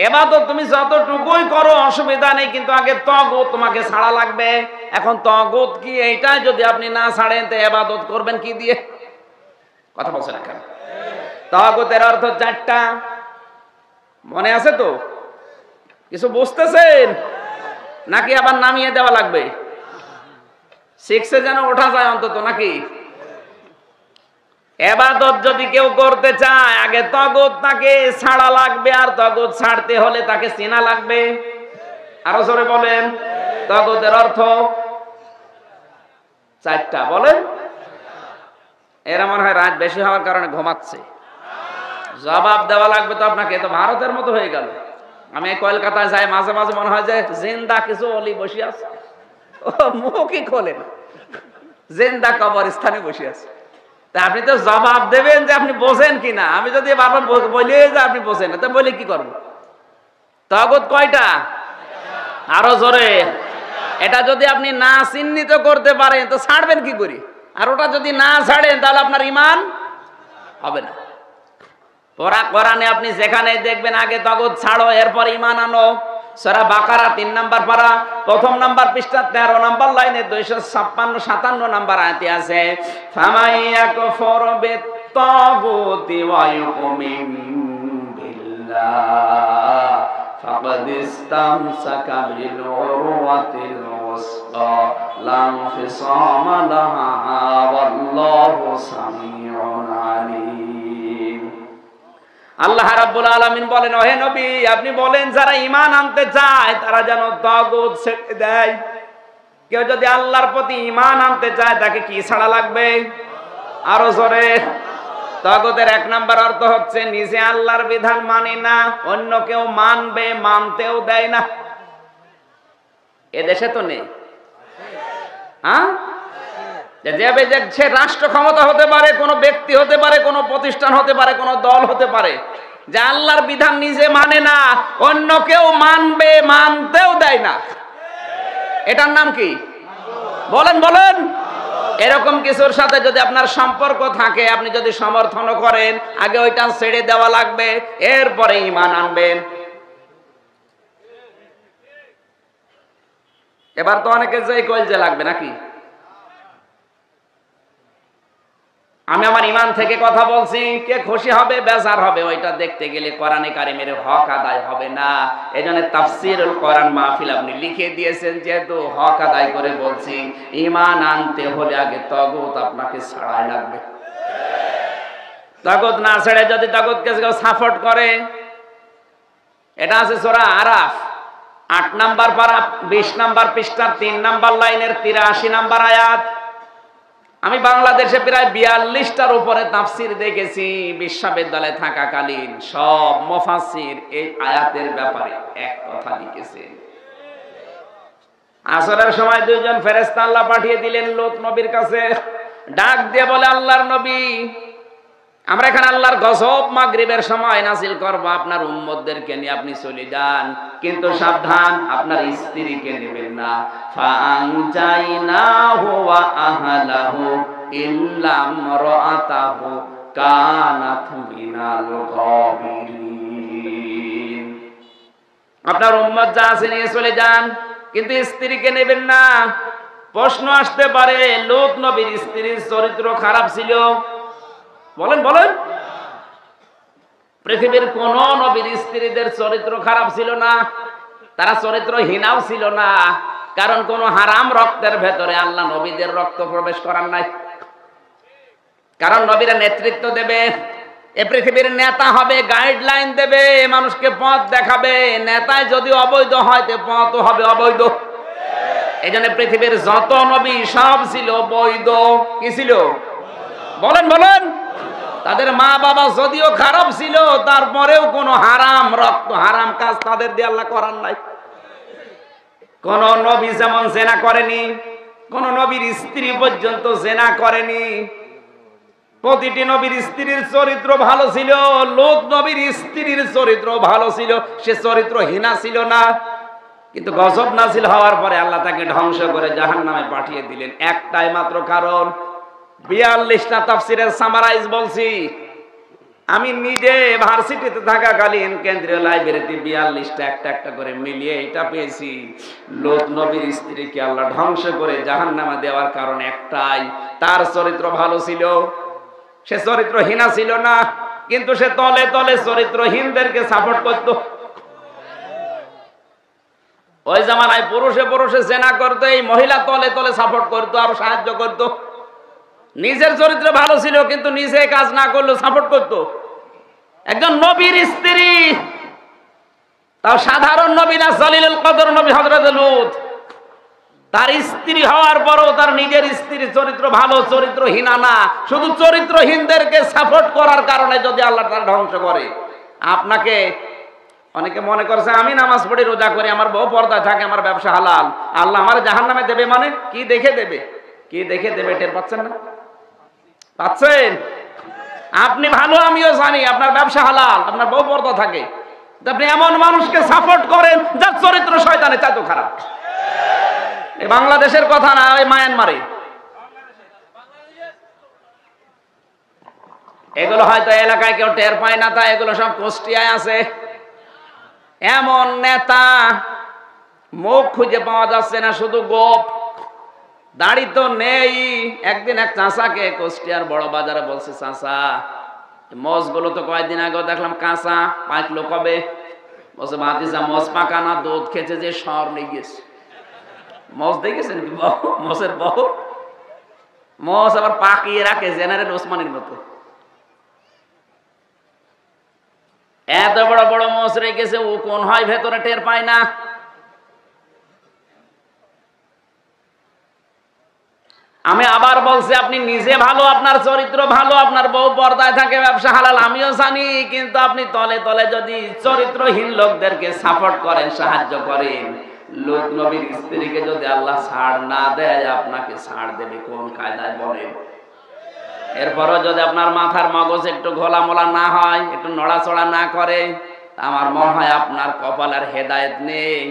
ইবাদত তুমি যতটুকুই করো অসুবিধা নেই, কিন্তু আগে তাগুত তোমাকে ছাড়া লাগবে। এখন তাগুত কি এইটা যদি আপনি না ছাড়েন তো ইবাদত করবেন কি দিয়ে? কথা বলছেন না কেন? তাগুতের অর্থ চারটা, মনে আছে তো? কিছু বুঝতেছেন নাকি আবার নামিয়ে দেওয়া লাগবে? শিখছে যেন ওঠা যায় অন্তত, নাকি? ইবাদত যদি কেউ করতে চায় আগে তাগুত তাকে ছাড়া লাগবে, আর তাগুত ছাড়তে হলে তাকে চেনা লাগবে। আরো জোরে বলেন। তাগুতের অর্থ চারটা, বলেন। এরা মনে হয় রাত বেশি হওয়ার কারণে ঘুমাচ্ছে। জবাব দেওয়া লাগবে তো আপনাকে। তো ভারতের মতো হয়ে গেল। আমি কলকাতায় যাই, মাঝে মাঝে মনে হয় যে জিন্দা কিছু অলি বসে আছে, ও মুখই খোলে না, জিন্দা কবরস্থানে বসে আছে। তা আপনি তো জবাব দেবেন যে আপনি বোঝেন কিনা। আমি যদি বারবার বলি যে আপনি বোঝেন না, তো বলে কি করবো? তাগুত কয়টা? আরো জোরে। এটা যদি আপনি না চিহ্নিত করতে পারেন তো ছাড়বেন কি করে? আর ওটা যদি না ছাড়েন তাহলে আপনার ঈমান হবে না। কোরআনে আপনি যেখানে দেখবেন আগে তাগুত ছাড়ো এরপর ঈমান আনো। সূরা বাকারা 3 নাম্বার পারা, 1 নাম্বার পৃষ্ঠা 13 নাম্বার লাইনে 256-57 নাম্বার আয়াতে আছে, ফামাইয়াকফুর বিত-তাগুতি ওয়া ইউমিন বিল্লাহ ফাকাদ ইসতামসাকা বিল উরওয়াতিল ওয়াসকা লা ইনফিসামা লাহা ওয়াল্লাহু সামিউন আলীম। আল্লাহ রাব্বুল আলামিন বলেন, ওহে নবী আপনি বলেন যারা ঈমান আনতে চায় তারা যেন তাগুত ছেড়ে দেয়। কেউ যদি আল্লাহর প্রতি ঈমান আনতে চায় তাকে কি ছাড়া লাগবে? আরো জোরে। তাগুতের 1 নাম্বার অর্থ হচ্ছে নিজে আল্লাহর বিধান মানে না, অন্য কেউ মানবে, মানতেও দেয় না। এদেশে তো নেই। হ্যাঁ, সে রাষ্ট্র ক্ষমতা হতে পারে, কোন ব্যক্তি হতে পারে, কোন প্রতিষ্ঠান হতে পারে, কোন দল হতে পারে, যে আল্লাহর বিধান নিজে মানে না, অন্য কেউ মানবে, মানতেও দেয় না। এটার নাম কি? বলেন বলেন। এরকম কিছুর সাথে যদি আপনার সম্পর্ক থাকে, আপনি যদি সমর্থন করেন, আগে ওইটা ছেড়ে দেওয়া লাগবে, এরপরে ঈমান আনবেন। এবার তো অনেকে যে কইলজে লাগবে নাকি? আমি আমার ঈমান থেকে কথা বলছি, কে খুশি হবে বেজার হবে ওইটা দেখতে গেলে কোরআনে কারিমের হক আদায় হবে না। এজন্য তাফসীরুল কোরআন মাহফিল আপনি লিখে দিয়েছেন, যেহেতু হক আদায় করে বলছি, ঈমান আনতে হলে আগে তাগুত আপনাকে ছাড়াই লাগবে। তাগুত না ছেড়ে যদি তাগুতকে কেউ সাপোর্ট করে, এটা আছে সূরা আরাফ 8 নাম্বার পারা 20 নাম্বার পৃষ্ঠার 3 নাম্বার লাইনের 83 নাম্বার আয়াত। আমি বাংলাদেশে প্রায় 42টার উপরে তাফসীর দেখেছি। বিশ্ববিদ্যালয়ে থাকাকালীন সব মুফাসসির এই আয়াতের ব্যাপারে এক কথা লিখেছেন। আসরের সময় 2 জন ফেরেশতা আল্লাহ পাঠিয়ে দিলেন লূত নবীর কাছে, ডাক দিয়ে বলে, আল্লাহর নবী আমরা এখানে আল্লাহর গজব মাগরিবের সময় নাযিল করব, আপনার উম্মতদেরকে নিয়ে আপনি চলে যান, কিন্তু সাবধান আপনার স্ত্রীকে নেবেন না। ফাআনজাইনাহু ওয়া আহলাহু ইল্লা ইমরাআতাহু কানাত মিনাল গাবিরিন। আপনার উম্মত যা আছে নিয়ে চলে যান, কিন্তু স্ত্রীকে নেবেন না। প্রশ্ন আসতে পারে, লূত নবীর স্ত্রীর চরিত্র খারাপ ছিল? বলেন বলেন। পৃথিবীর কোন নবীর স্ত্রীদের চরিত্র খারাপ ছিল না, তারা চরিত্রহীনাও ছিল না। কারণ কোন হারাম রক্তের ভেতরে আল্লাহ নবীদের রক্ত প্রবেশ করার নাই। কারণ নবীরা নেতৃত্ব দেবে, এ পৃথিবীর নেতা হবে, গাইডলাইন দেবে, মানুষকে পথ দেখাবে। নেতায় যদি অবৈধ হয় তো পথও হবে অবৈধ। এই জন্য পৃথিবীর যত নবী সব ছিল বৈধ। কি ছিল? বলেন বলেন। তাদের মা বাবা যদিও খারাপ ছিল, তারপরেও কোনো হারাম রক্ত, হারাম কাজ তাদের দিয়ে আল্লাহ করার নাই। কোন নবী যেমন জেনা করেনি, কোন নবীর স্ত্রী পর্যন্ত জেনা করেনি। প্রতিটি নবীর স্ত্রীর চরিত্র ভালো ছিল, লূত নবীর স্ত্রীর চরিত্র ভালো ছিল, সে চরিত্রহীনা ছিল না। কিন্তু গজব নাযিল হওয়ার পরে আল্লাহ তাকে ধ্বংস করে জাহান্নামে পাঠিয়ে দিলেন। একটাই মাত্র কারণ, 42টা তাফসীরের সামারাইজ বলছি। আমি নিজে ভার্সিটিতে থাকাকালীন কেন্দ্রীয় লাইব্রেরিতে 42টা একটা একটা করে মিলিয়ে এটা পেয়েছি, লূত নবীর স্ত্রীকে আল্লাহ ধ্বংস করে জাহান্নামে দেওয়ার কারণ একটাই, তার চরিত্র ভালো ছিল, সে চরিত্রহীনা ছিল না। কিন্তু সে তলে তলে চরিত্রহীনদেরকে সাপোর্ট করত। ওই জামানায় পুরুষে পুরুষে জেনা করতো, এই মহিলা তলে তলে সাপোর্ট করতো, আরো সাহায্য করত। নিজের চরিত্র ভালো ছিল কিন্তু নিজে কাজ না করলেও সাপোর্ট করত। একজন নবীর স্ত্রী, তাও সাধারণ নবী না, জলিলুল কদর নবী হযরত লূত, তার স্ত্রী হওয়ার পরও তার নিজের স্ত্রীর চরিত্র ভালো, চরিত্রহীনা না। শুধু চরিত্রহীনদেরকে সাপোর্ট করার কারণে যদি আল্লাহ তার ধ্বংস করে। আপনাকে অনেকে মনে করছে আমি নামাজ পড়ি, রোজা করি, আমার বউ পর্দায় থাকে, আমার ব্যবসা হালাল, আল্লাহ আমার জাহান্নামে দেবে। মানে কি দেখে দেবে? কি দেখে দেবে টের পাচ্ছেন না? পাচ্ছেন? আপনি ভালো, আমিও জানি আপনার ব্যবসা হালাল, আপনার বউ পর্দা থাকে, আপনি এমন মানুষকে সাপোর্ট করেন যার চরিত্র শয়তানের চাইতে খারাপ। এই বাংলাদেশের কথা না, ওই মায়ানমারে। এগুলো হয়তো এলাকায় কেউ টের পায় না, তাই এগুলো সব কুষ্টিয়ায় আছে। এমন নেতা মুখ খুঁজে পাওয়া যাচ্ছে না, শুধু গোপ, দাড়ি তো নেই। একদিন এক চাষাকে কুষ্টিয়ার বড় বাজারে বলছে, চাষা মোষগুলো তো কয়েকদিন আগে দেখলাম কাঁচা, পাকলো কবে? বলছে ভাতিজা মোষ পাকা না, দুধ খেয়েছে যে সর নিয়ে গেছে। মোষ দেখেছেন কি? মোষের বউ, মোষ আবার পাকিয়ে রাখে জেনারেল ওসমানের মতো। এত বড় বড় মোষ রেখেছে, ও কোন হয় ভেতরে টের পায় না। আমি আবার বলছি, আপনি নিজে ভালো, আপনার চরিত্র ভালো, আপনার বউ পর্দায় থাকে, ব্যবসা হালাল, আমিও জানি। কিন্তু আপনি তলে তলে যদি চরিত্রহীন লোকদেরকে সাপোর্ট করেন, সাহায্য করেন, লূত নবীর স্ত্রীকে যদি আল্লাহ ছাড় না দেয়, আপনাকে ছাড় দেবে কোন কায়দায় বলেন? এরপরও যদি আপনার মাথার মগজ একটু ঘোলামোলা না হয়, একটু নড়াচড়া না করে, আমার মনে হয় আপনার কপালের হেদায়েত নেই,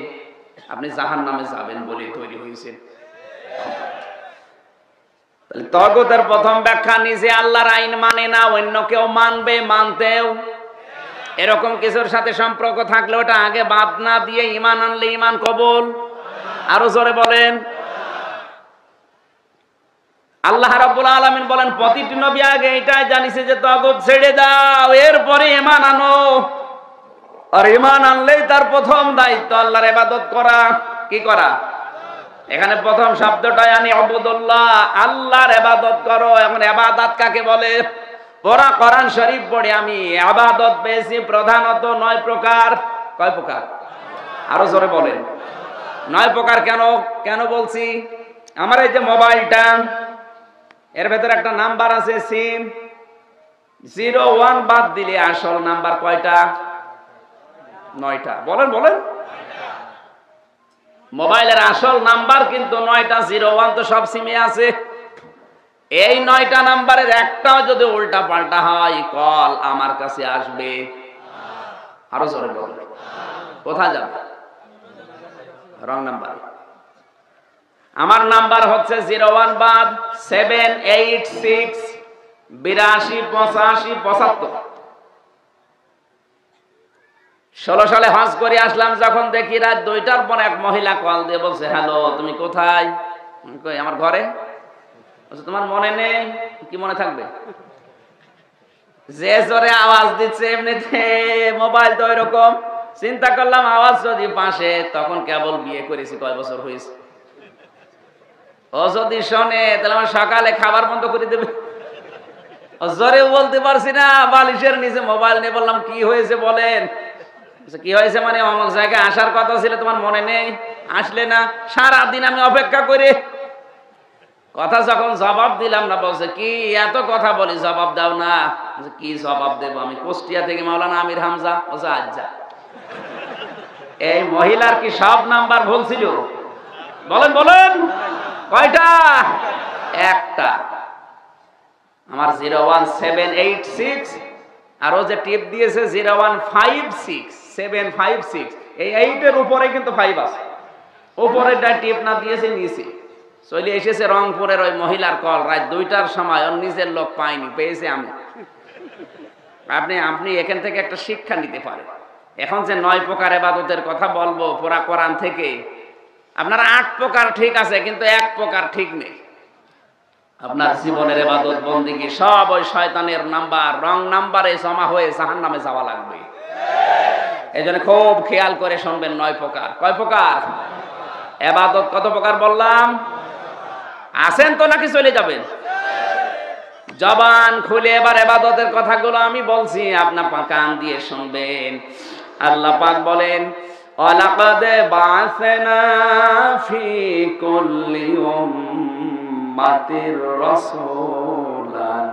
আপনি জাহান্নামে যাবেন বলে তৈরি হয়েছে। তাগুতের প্রথম ব্যাখ্যা, নিজে আল্লাহর আইন মানে না, অন্য কেউ মানবে, মানতেও এরকম কিছুর সাথে সম্পর্ক থাকলে ওটা আগে বাদ না দিয়ে ঈমান আনলে ঈমান কবুল। আরো জোরে বলেন। আল্লাহ রাব্বুল আলামিন বলেন, প্রতিটি নবী আগে এটাই জানিছে যে তাগুত ছেড়ে দাও, এরপরে ঈমান আনো। আর ঈমান আনলেই তার প্রথম দায়িত্ব আল্লাহর ইবাদত করা। কি করা? এখানে প্রথম শব্দটাই আনি আবুদুল্লাহ, আল্লাহর ইবাদত করো। এখন ইবাদত কাকে বলে? পুরা কোরআন শরীফ পড়ে আমি ইবাদত পেয়েছি প্রধানত 9 প্রকার। কয় প্রকার? আরো জোরে বলেন। 9 প্রকার। কেন কেন বলছি? আমার এই যে মোবাইলটা, এর ভেতরে একটা নাম্বার আছে সিম, 01 বাদ দিলে আসল নাম্বার কয়টা? 9টা। বলেন বলেন। মোবাইলের আসল নাম্বার কিন্তু 9টা, 01 তো সব সিমে আছে। এই 9টা নাম্বারের একটাও যদি উল্টা পাল্টা হয়, কল আমার কাছে আসবে। আরো জোরে বলবে। কোথায় যাবে? Wrong number. আমার নাম্বার হচ্ছে 01 বাদ 786 82 85 75। 16 সালে হজ করে আসলাম, যখন দেখি রাত 2টার পর এক মহিলা কল দিয়ে বলছে, হ্যালো তুমি কোথায়? কই আমার ঘরে। বলছে তোমার মনে নেই? কি মনে থাকবে? যে জোরে আওয়াজ দিচ্ছে, এমনিতে মোবাইল তো ওইরকম। চিন্তা করলাম আওয়াজ যদি পাশে, তখন কেবল বিয়ে করেছি, কয় বছর হয়েছে। ও যদি শোনে তাহলে আমার সকালে খাবার বন্ধ করে দেবে। জোরে বলতে পারছি না, বালিশের নিচে মোবাইল নিয়ে বললাম, কি হয়েছে বলেন? কি হয়েছে মানে, অমুক জায়গায় আসার কথা ছিল, তোমার মনে নেই, আসলে না। সারাদিন আমি অপেক্ষা করে কথা যখন জবাব দিলাম না, বলছে কি এত কথা বলি জবাব দাও না। কি জবাব দেবো? আমি কুষ্টিয়া থেকে মাওলানা আমির হামজা। বলছে আচ্ছা। এই মহিলার কি সব নাম্বার ভুল ছিল? বলেন বলেন। কয়টা? একটা। আমার 01786 আর ও যে টিপ দিয়েছে 0156756, এই 8 এর উপরে কিন্তু 5 আছে, উপরেরটা টিপ না দিয়েছে নিচে চলে এসেছে রংপুরের ওই মহিলার কল রাত 2টার সময়, ওর নিজের লোক পাইনি, পেয়েছে আমি। আপনি এখান থেকে একটা শিক্ষা নিতে পারেন। এখন যে 9 প্রকার ইবাদতের কথা বলবো পুরা কোরআন থেকে, আপনার 8 প্রকার ঠিক আছে, কিন্তু 1 প্রকার ঠিক নেই। আপনার জীবনের ইবাদত বন্দেগী সব ওই শয়তানের নাম্বার, রং নাম্বারে জমা হয়ে জাহান্নামে যাওয়া লাগবে। এজন্য খুব খেয়াল করে শুনবেন। 9 প্রকার। কয় প্রকার ইবাদত? কত প্রকার বললাম? আছেন তো নাকি চলে যাবেন? জবান খুলে এবার ইবাদতের কথাগুলো আমি বলছি, আপনার কান দিয়ে শুনবেন। আল্লাহ পাক বলেন, ওয়ালাকাদ বা'আসনা ফি কুল্লি উম্মাতির রাসূলান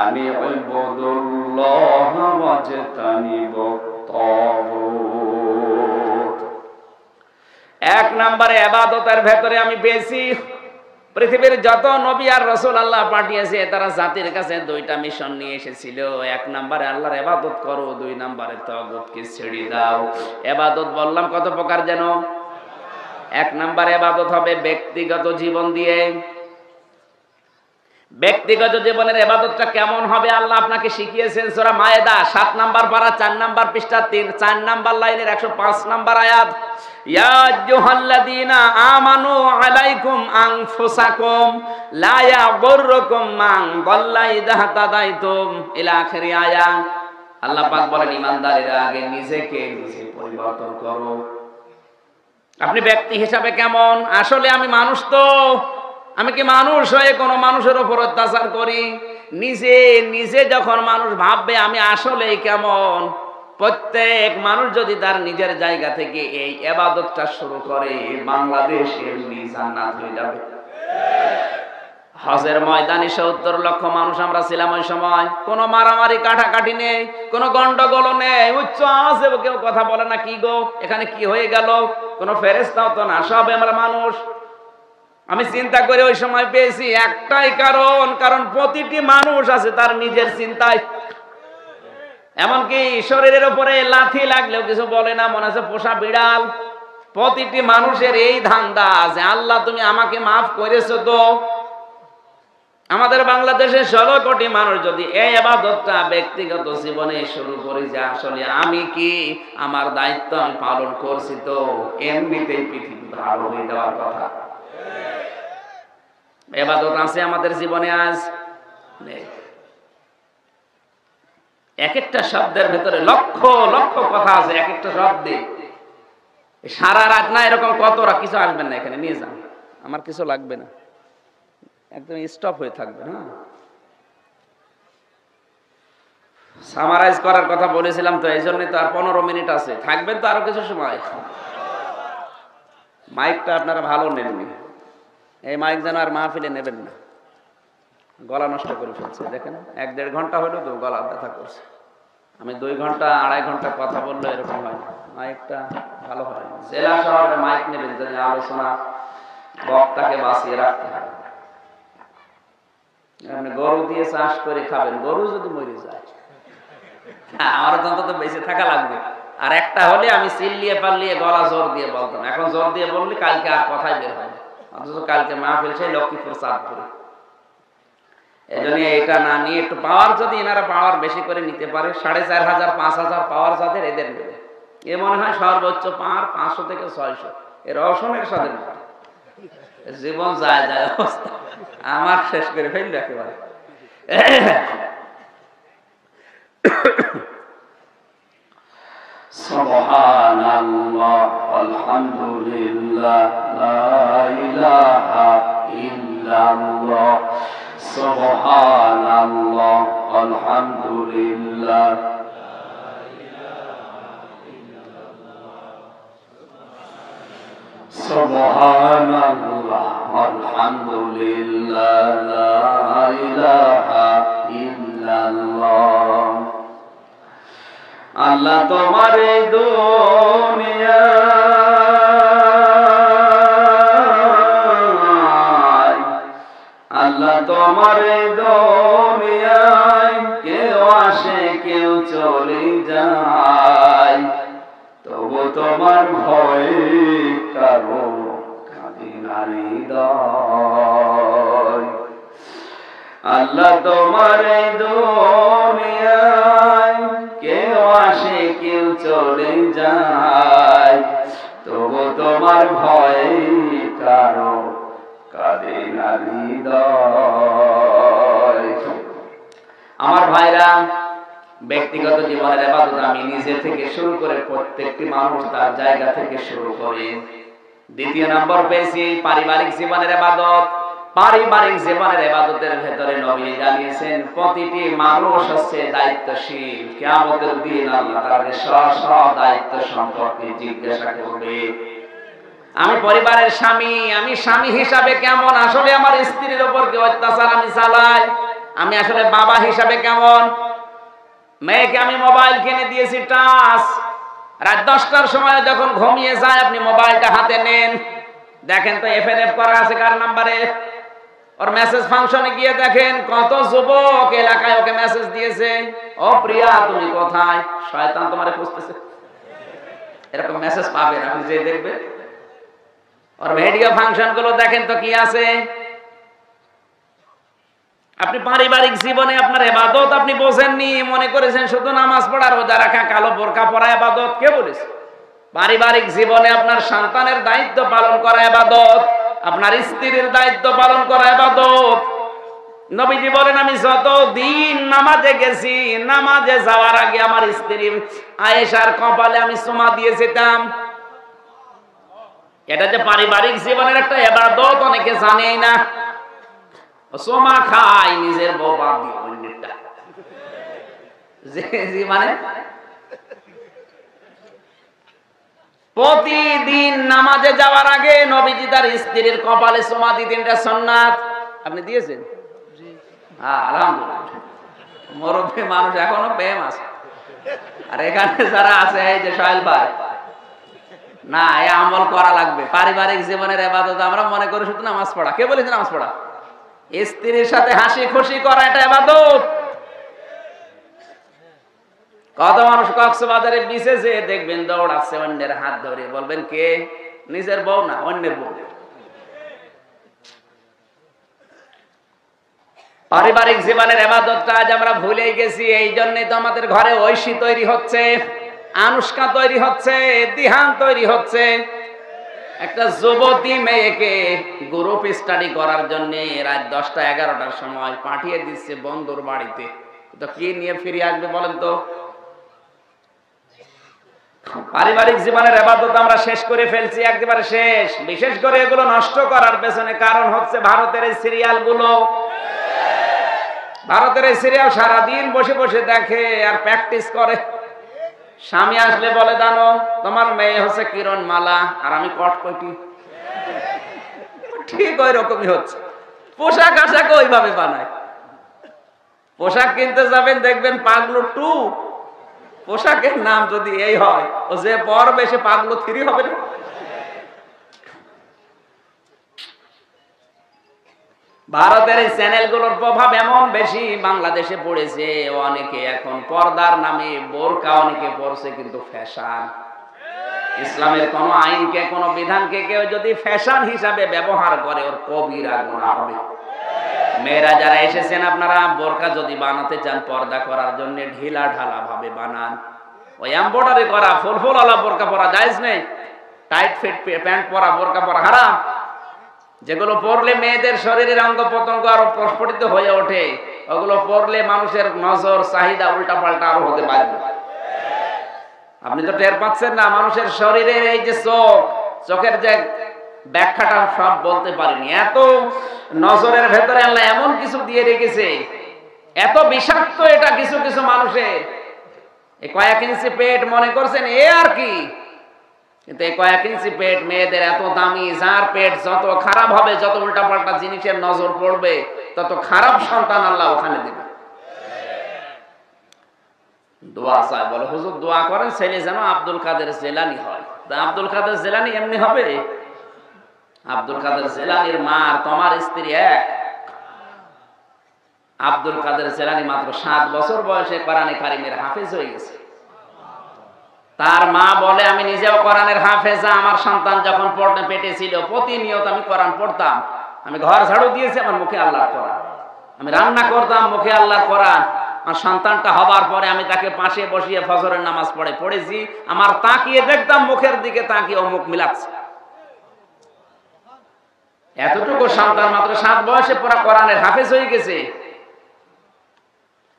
আনি ইবুদুল্লাহ ওয়াজতানিবুত তাগুত। 1 নম্বরে ইবাদতের ভেতরে আমি বেশি পৃথিবীর যত নবী আর রাসূল আল্লাহ পাঠিয়েছে তারা জাতির কাছে 2টা মিশন নিয়ে এসেছিল। 1 নম্বরে আল্লাহর ইবাদত করো, 2 নম্বরে তাগুতকে ছেড়ে দাও। ইবাদত বললাম কত প্রকার যেন? 1 নম্বরে ইবাদত হবে ব্যক্তিগত জীবন দিয়ে। ব্যক্তিগত জীবনের ইবাদতটা কেমন হবে আল্লাহ আপনাকে শিখিয়েছেন সূরা মায়েদা 7 নাম্বার পারা 4 নাম্বার পৃষ্ঠা 4 নাম্বার লাইনের 105 নাম্বার আয়াত। ইয়া আইয়ুহাল্লাযীনা আমানু আলাইকুম আনফুসাকুম লা ইয়াগুররুকুম মান দাল্লা ইযা তাদাইতুম ইলা আখির আয়াত। আল্লাহ পাক বলেন, ঈমানদারেরা আগে নিজেকে নিজে পরিবর্তন করো। আপনি ব্যক্তি হিসাবে কেমন? আসলে আমি মানুষ, তো আমি কি মানুষ হয়ে কোনো মানুষের উপর অত্যাচার করি? নিজে নিজে যখন মানুষ ভাববে আমি আসলে কেমন, প্রত্যেক মানুষ যদি তার নিজের জায়গা থেকে এই ইবাদতটা শুরু করে, বাংলাদেশ এমনি জান্নাত হয়ে যাবে। হজের ময়দানে 70 লক্ষ মানুষ আমরা ছিলাম ওই সময়। কোনো মারামারি কাটাকাটি নেই, কোনো গন্ডগোল নেই, উচ্চ আওয়াজে কেউ কথা বলে না, কি গো এখানে কি হয়ে গেল, কোনো ফেরেশতাও তো না, সব আমরা মানুষ। আমি চিন্তা করে ওই সময় পেয়েছি একটাই কারণ প্রতিটি মানুষ আছে তার নিজের চিন্তায়। এমনকি শরীরের উপরে লাথি লাগলেও কিছু বলে না, মনে আছে পোষা বিড়াল। প্রতিটি মানুষের এই ধান্দা আছে, আল্লাহ তুমি আমাকে মাফ করেছো তো। আমাদের বাংলাদেশে 16 কোটি মানুষ যদি এই ইবাদতটা ব্যক্তিগত জীবনে শুরু করে, যে আসলে আমি কি, আমার দায়িত্ব আমি পালন করছি তো, এমনিতেই পৃথিবী ভালো হয়ে যাওয়ার কথা। ইবাদত আছে আমাদের জীবনে আজ নেই। এক একটা শব্দের ভেতরে লক্ষ লক্ষ কথা আছে, এক একটা শব্দে। সারা রাত না এরকম কতরা কিছু আসবেন না, এখানে নিয়ে যান, আমার কিছু লাগবে না, একদম স্টপ হয়ে থাকবে। হ্যাঁ, সামারাইজ করার কথা বলেছিলাম তো, এই জন্যই তো আর 15 মিনিট আছে, থাকবেন তো আরো কিছু সময়। মাইকটা আপনারা ভালো নেননি, এই মাইক যেন আর মাহফিলে নেবেন না, গলা নষ্ট করে ফেলছে। দেখেন 1-1.5 ঘন্টা হলো তো গলা ব্যথা করছে। আমি 2 ঘন্টা 2.5 ঘন্টা কথা বললে এরকম হয় না, মাইকটা ভালো হয়। জেলা শহরে মাইক নেবেন যদি আলোচনা বক্তাকে বাঁচিয়ে রাখতে হয়। আপনি গরু দিয়ে চাষ করে খাবেন, গরু যদি মরে যায়, আমার অন্তত বেঁচে থাকা লাগবে। আর একটা হলে আমি চিল্লিয়ে পাল্লিয়ে গলা জোর দিয়ে বলতাম, এখন জোর দিয়ে বললে কালকে আর কথাই বের হয় না। অথচ কালকে মাহফিল সেই লক্ষ্মীপুর চাঁদপুরে। এই জন্য এটা না নিয়ে একটু পাওয়ার, যদি এনারা পাওয়ার বেশি করে নিতে পারে, 4500 5000 পাওয়ার যাদের, এদের নেবে। এ মনে হয় সর্বোচ্চ পাওয়ার 500 থেকে 600, এর রসনের সাথে জীবন যায় যায় অবস্থা, আমার শেষ করে ফেললো একেবারে। সুবহানাল্লাহ আলহামদুলিল্লাহ লা ইলাহা ইল্লাল্লাহ সুবহানাল্লাহ আলহামদুলিল্লাহ সুবহানাল্লাহ আলহামদুলিল্লাহ লা ইলাহা ইল্লাল্লাহ। আল্লাহ তোমার এই দুনিয়ায়, আল্লাহ তোমার এই দুনিয়ায় তোমার ভয়ে কারো কাঁদে না হৃদয়। আল্লাহ তোমার এই দুনিয়ায় কেউ আসে কেউ চলে যায়, তবু তোমার ভয়ে কারো কাঁদে না হৃদয়। আমার ভাইরা, ব্যক্তিগত জীবনের ইবাদত আমি নিজে থেকে শুরু করে প্রত্যেকটি মানুষ তার জায়গা থেকে শুরু করে। দ্বিতীয় নম্বর পেয়েছি পারিবারিক জীবনের ইবাদত। পারিবারিক জীবনের ইবাদতের ভেতরে নবী জানিয়েছেন প্রতিটি মানুষ হচ্ছে দায়িত্বশীল। কিয়ামতের দিন আল্লাহ তাআলা স্ব দায়িত্ব সম্পর্কে জিজ্ঞাসা করবে। আমি পরিবারের স্বামী, আমি স্বামী হিসাবে কেমন? আসলে আমার স্ত্রীর উপর কি অত্যাচার আমি চালাই? আমি আসলে বাবা হিসাবে কেমন? মেয়েকে আমি মোবাইল কিনে দিয়েছি টাচ, রাত 10টার সময় যখন ঘুমিয়ে যায় আপনি মোবাইলটা হাতে নেন, দেখেন তো এফএনএফ করা আছে কার নাম্বারে। ওর মেসেজ ফাংশনে গিয়ে দেখেন কত যুবক এলাকায় ওকে মেসেজ দিয়েছে, ও প্রিয়া তুমি কোথায়, শয়তান তোমারে খুঁজতেছে। এরকম মেসেজ পাবেন আপনি যে দেখবেন। ওর ভিডিও ফাংশন গুলো দেখেন তো কি আছে। আপনি পারিবারিক জীবনে আপনার ইবাদত আপনি বোঝেননি, মনে করেছেন শুধু নামাজ পড়া রোজা রাখা কালো বোরকা পরা ইবাদত। কে বলেছে? পারিবারিক জীবনে আপনার সন্তানের দায়িত্ব পালন করা ইবাদত, আপনার স্ত্রীর দায়িত্ব পালন করা ইবাদত। নবীজি বলেন আমি যতদিন নামাজে গেছি, নামাজে যাওয়ার আগে আমার স্ত্রী আয়েশার কপালে আমি চুমা দিয়েছিলাম। এটা যে পারিবারিক জীবনের একটা ইবাদত অনেকে জানেই না। সোমা খাই নিজের বউ বাদ দিয়ে অন্যটা, মানে প্রতিদিন নামাজে যাওয়ার আগে নবীজি তার স্ত্রীর কপালে সোমা দিতেন। এটা সুন্নাত। আপনি দিয়েছেন? হ্যাঁ, আলহামদুলিল্লাহ। মুরব্বী মানুষ এখনো প্রেম আছে। আর এখানে যারা আছে এই যে সোহেল ভাই, না এই আমল করা লাগবে। পারিবারিক জীবনের ইবাদত আমরা মনে করি শুধু নামাজ পড়া। কে বলেছে নামাজ পড়া? স্ত্রীর সাথে হাসি খুশি করা এটা ইবাদত। কত মানুষ কক্সবাজারে বিচে যে দেখবেন দৌড়াচ্ছে অন্যের হাত ধরে, বলবেন কে? নিজের বউ না, অন্যের বউ। পারিবারিক জীবনের ইবাদতটা আজ আমরা ভুলেই গেছি। এই জন্যই তো আমাদের ঘরে ঐশী তৈরি হচ্ছে, আনুষ্কা তৈরি হচ্ছে, দিহান তৈরি হচ্ছে। একটা যুবতী মেয়েকে গ্রুপ স্টাডি করার জন্য রাত 10টা-11টার সময় পাঠিয়ে দিচ্ছে বন্ধুর বাড়িতে। তো কি নিয়ে ফিরে আসবে বলেন তো? পারিবারিক জীবনের ইবাদত আমরা শেষ করে ফেলছি, একেবারে শেষ। বিশেষ করে এগুলো নষ্ট করার পেছনে কারণ হচ্ছে ভারতের এই সিরিয়াল গুলো। ভারতের এই সিরিয়াল সারাদিন বসে বসে দেখে আর প্র্যাকটিস করে। স্বামী আসলে বলে জানো তোমার মেয়ে হচ্ছে কিরণ মালা আর আমি কটকটি। ঠিক ওই রকমই হচ্ছে। পোশাক আশাক ওইভাবে বানায়। পোশাক কিনতে যাবেন দেখবেন পাগলু 2। পোশাকের নাম যদি এই হয়, ও যে পরবে সে পাগলু 3 হবে না। ভারতের এই চ্যানেলগুলোর প্রভাব এমন বেশি বাংলাদেশে পড়েছে, অনেকে এখন পর্দার নামে বোরকা অনেকে পরছে, কিন্তু ফ্যাশন। ইসলামের কোন আইনকে কোন বিধানকে কেউ যদি ফ্যাশন হিসাবে ব্যবহার করে ওর কবিরা গুনাহ হবে। মেয়েরা যারা এসেছেন আপনারা বোরকা যদি বানাতে চান পর্দা করার জন্য ঢিলা ঢালা ভাবে বানান। ওই এমব্রয়ডারি করা ফুল ফুল ওয়ালা বোরকা পরা জায়েজ নেই। টাইট ফিট প্যান্ট পরা বোরকা পরা হারাম। যেগুলো পরলে মেয়েদের শরীরের অঙ্গ প্রত্যঙ্গ আরো প্রস্ফুটিত হয়ে ওঠে, ওগুলো পরলে মানুষের নজর চাহিদা উল্টা পাল্টা আরো হতে পারবে। আপনি তো টের পাচ্ছেন না, মানুষের শরীরের এই যে চোখের যে ব্যাখ্যাটা সব বলতে পারিনি। এত নজরের ভেতরে আল্লাহ এমন কিছু দিয়ে রেখেছে, এত বিষাক্ত এটা কিছু কিছু মানুষের। এই কয়েক ইঞ্চি পেট মনে করছেন এ আর কি, কিন্তু এই কয়েক ইঞ্চি পেট মেয়েদের এত দামি। যার পেট যত খারাপ হবে, যত উল্টা পাল্টা জিনিসের নজর পড়বে, তত খারাপ সন্তান আল্লাহ ওখানে দেবে। দোয়া চায়, বলে হুজুর দোয়া করেন ছেলে যেন আব্দুল কাদের জেলানি হয়। তা আব্দুল কাদের জেলানি এমনি হবে? আব্দুল কাদের জেলানির মা আর তোমার স্ত্রী এক। আব্দুল কাদের জেলানি মাত্র 7 বছর বয়সে কোরআনে কারিমের হাফেজ হয়ে গেছে। তার মা বলে, আমি নিজেও কোরআনের হাফেজা, আমার সন্তান যখন পেটে ছিল প্রতিনিয়ত আমি কোরআন পড়তাম। আমি ঘর ঝাড়ু দিয়েছি, আমার মুখে আল্লাহর কোরআন। আমি রান্না করতাম, মুখে আল্লাহর কোরআন। আমার সন্তানটা হবার পরে আমি তাকে পাশে বসিয়ে ফজরের নামাজ পড়েছি। আমার তাকিয়ে দেখতাম, মুখের দিকে তাকিয়ে ও মুখ মিলাচ্ছে। এতটুকু সন্তান মাত্র 7 বয়সে পুরা কোরআনের হাফেজ হয়ে গেছে।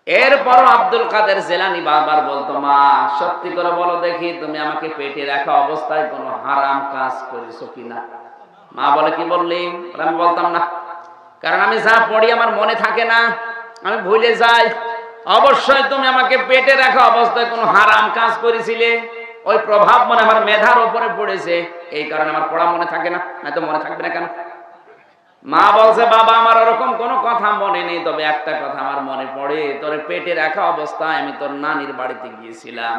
এরপরও আব্দুল কাদের জিলানী বারবার বলতো, মা সত্যি করে বলো দেখি, তুমি আমাকে পেটে রাখা অবস্থায় কোনো হারাম কাজ করেছো কিনা? মা বলে, কি বললি? আমি বলতাম না, কারণ আমি যা পড়ি আমার মনে থাকে না, আমি ভুলে যাই। অবশ্যই তুমি আমাকে পেটে রাখা অবস্থায় কোনো হারাম কাজ করেছিলে, ওই প্রভাব মনে আমার মেধার উপরে পড়েছে, এই কারণে আমার পড়া মনে থাকে না। নয়তো মনে থাকবে না কেন? মা বলছে, বাবা আমার ওরকম কোনো কথা মনে নেই, তবে একটা কথা আমার মনে পড়ে, তোর পেটে রাখা অবস্থায় আমি তোর নানির বাড়িতে গিয়েছিলাম,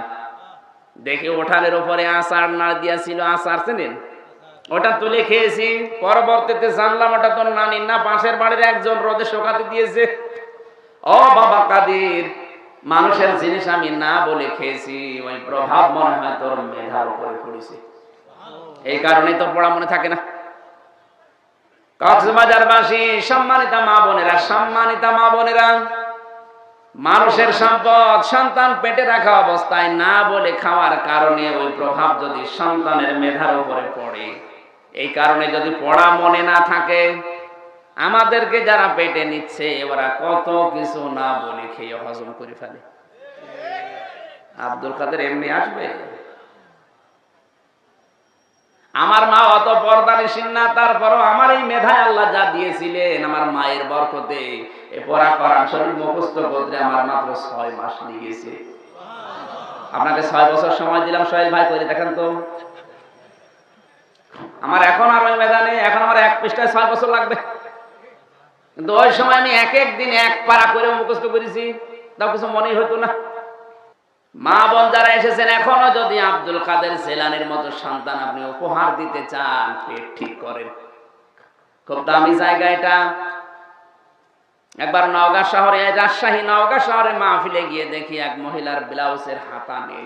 দেখি ওঠানের উপরে আচার নাড় দিয়েছিল, আচার চেনেন? ওটা তুলে খেয়েছি। পরবর্তীতে জানলাম ওটা তোর নানির না, পাশের বাড়ির একজন রোদে শুকাতে দিয়েছে। ও বাবা কাদের, মানুষের জিনিস আমি না বলে খেয়েছি, ওই প্রভাব মনে হয় তোর মেধার উপরে পড়েছে, এই কারণে তোর পড়া মনে থাকে না। কক্সবাজারবাসী, সম্মানিতা মা বোনেরা, মানুষের সম্পদ সন্তান পেটে রাখা অবস্থায় না বলে খাওয়ার কারণে ওই প্রভাব যদি সন্তানের মেধার উপরে পড়ে, এই কারণে যদি পড়া মনে না থাকে, আমাদেরকে যারা পেটে নিচ্ছে ওরা কত কিছু না বলে খেয়ে হজম করে ফেলে। আব্দুল কাদের এমনি আসবে? আমার মা অত পর্দানিসীন না, তারপরও আমার এই মেধায় আল্লাহ যা দিয়েছিলেন, আমার মায়ের বরকতে এ পড়া কোরআন শরীফ মুখস্থ করতে আমার মাত্র 6 মাস লেগেছে। আপনাকে 6 বছর সময় দিলাম, সোহেল ভাই করে দেখেন তো। আমার এখন আর ওই মেধা নেই, এখন আমার 1 পৃষ্ঠায় 6 বছর লাগবে, কিন্তু ওই সময় আমি এক দিন 1 পারা করে মুখস্থ করেছি, তাও কিছু মনেই হতো না। মা বোন যারা এসেছেন, এখনো যদি আব্দুল কাদের জিলানীর মতো সন্তান আপনি উপহার দিতে চান, পেট ঠিক করেন। খুব দামি জায়গা এটা। একবার নওগাঁ শহরে, রাজশাহী নওগাঁ শহরে মাহফিলে গিয়ে দেখি এক মহিলার ব্লাউজের হাতা নেই।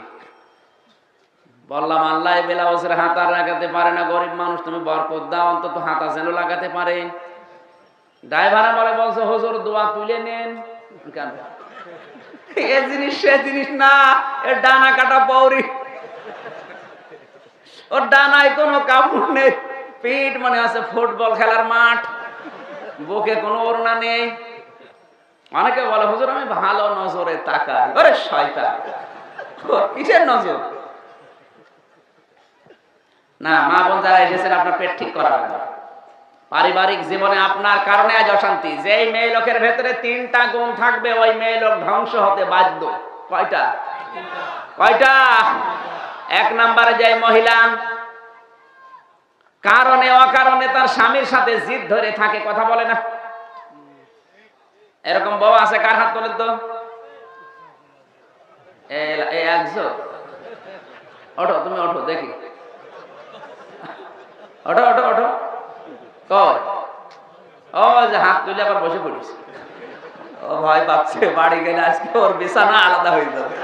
বললাম, আল্লাহ ব্লাউজের হাতা লাগাতে পারে না, গরিব মানুষ, তুমি বরকত দাও, অন্তত হাতা যেন লাগাতে পারে। ড্রাইভার বলছে, হুজুর দোয়া তুলে নেন। কেন? এ জিনিস সে জিনিস না, এর ডানা কাটা পৌরি, ওর ডানায় কোনো কাপড় নেই, পিঠ মনে আছে ফুটবল খেলার মাঠ, বুকে কোনো ওড়না নেই। অনেকে বলে, হুজুর আমি ভালো নজরে তাকাই। আরে শয়তান, কিসের নজর? না, মা বোন যারা এসেছেন, আপনার পেট ঠিক করা লাগবে। পারিবারিক জীবনে আপনার কারণে আজ অশান্তি। যেই মেয়ে লোকের ভেতরে 3টা গুণ থাকবে, ওই মেয়ে লোক ধ্বংস হতে বাধ্য। কয়টা? 1 নম্বরে যে মহিলা কারণে অকারণে তার স্বামীর সাথে জিদ ধরে থাকে, কথা বলে না, এরকম বউ আছে? কার হাত তোলেন তো? একজন ওঠো, তুমি ওঠো দেখি, ওঠো ওঠো ওঠো। ও যে হাত তুলে আবার বসে পড়িস, ও ভয় পাচ্ছে, বাড়ি গেলে আজকে ওর বিছানা আলাদা হয়ে যাবে,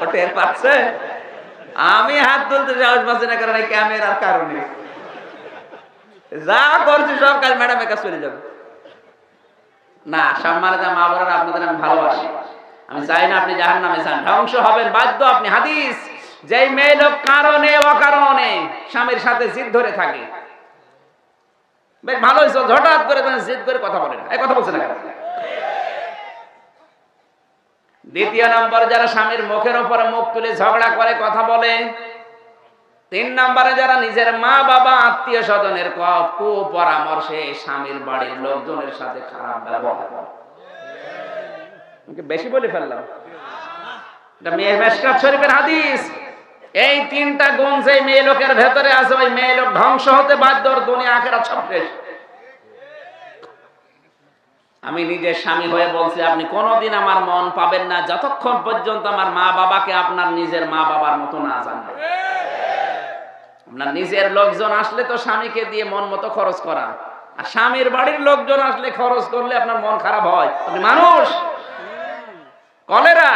ও টের পাচ্ছে। আমি হাত তুলতে সাহস পাচ্ছি না, কারণ এই ক্যামেরার কারণে। যা করছি সব কাজ ম্যাডামের কাছে চলে যাবে। না, সম্মানিত মা বোনেরা, আপনাদের আমি ভালোবাসি, আমি চাই না আপনি জাহান্নামে যান, ধ্বংস হবেন বাধ্য আপনি। হাদিস, যেই মেয়ে লোক কারণে অকারণে স্বামীর সাথে জিদ ধরে থাকে, বেশ ভালো হয়েছে, হঠাৎ করে জিদ করে কথা বলে না, এই কথা বলছে না কেন? 2 নম্বর, যারা স্বামীর মুখের উপরে মুখ তুলে ঝগড়া করে কথা বলে। 3 নম্বরে, যারা নিজের মা বাবা আত্মীয় স্বজনের কুপরামর্শে স্বামীর বাড়ির লোকজনের সাথে খারাপ ব্যবহার করে। বেশি বলে ফেললাম, এটা মিশকাত শরীফের হাদিস। এই 3টা গুণ যে মেয়ে লোকের ভেতরে আছে, ওই মেয়ে লোক ধ্বংস হতে বাধ্য, দুনিয়া আখিরাত সব শেষ। আমি নিজের স্বামী হয়ে বলছি, আপনি কোনোদিন আমার মন পাবেন না যতক্ষণ পর্যন্ত আমার মা বাবাকে আপনার নিজের মা বাবার মতো না জানবেন। আপনার নিজের লোকজন আসলে তো স্বামীকে দিয়ে মন মতো খরচ করা, আর স্বামীর বাড়ির লোকজন আসলে খরচ করলে আপনার মন খারাপ হয়। আপনি মানুষ, কলেরা।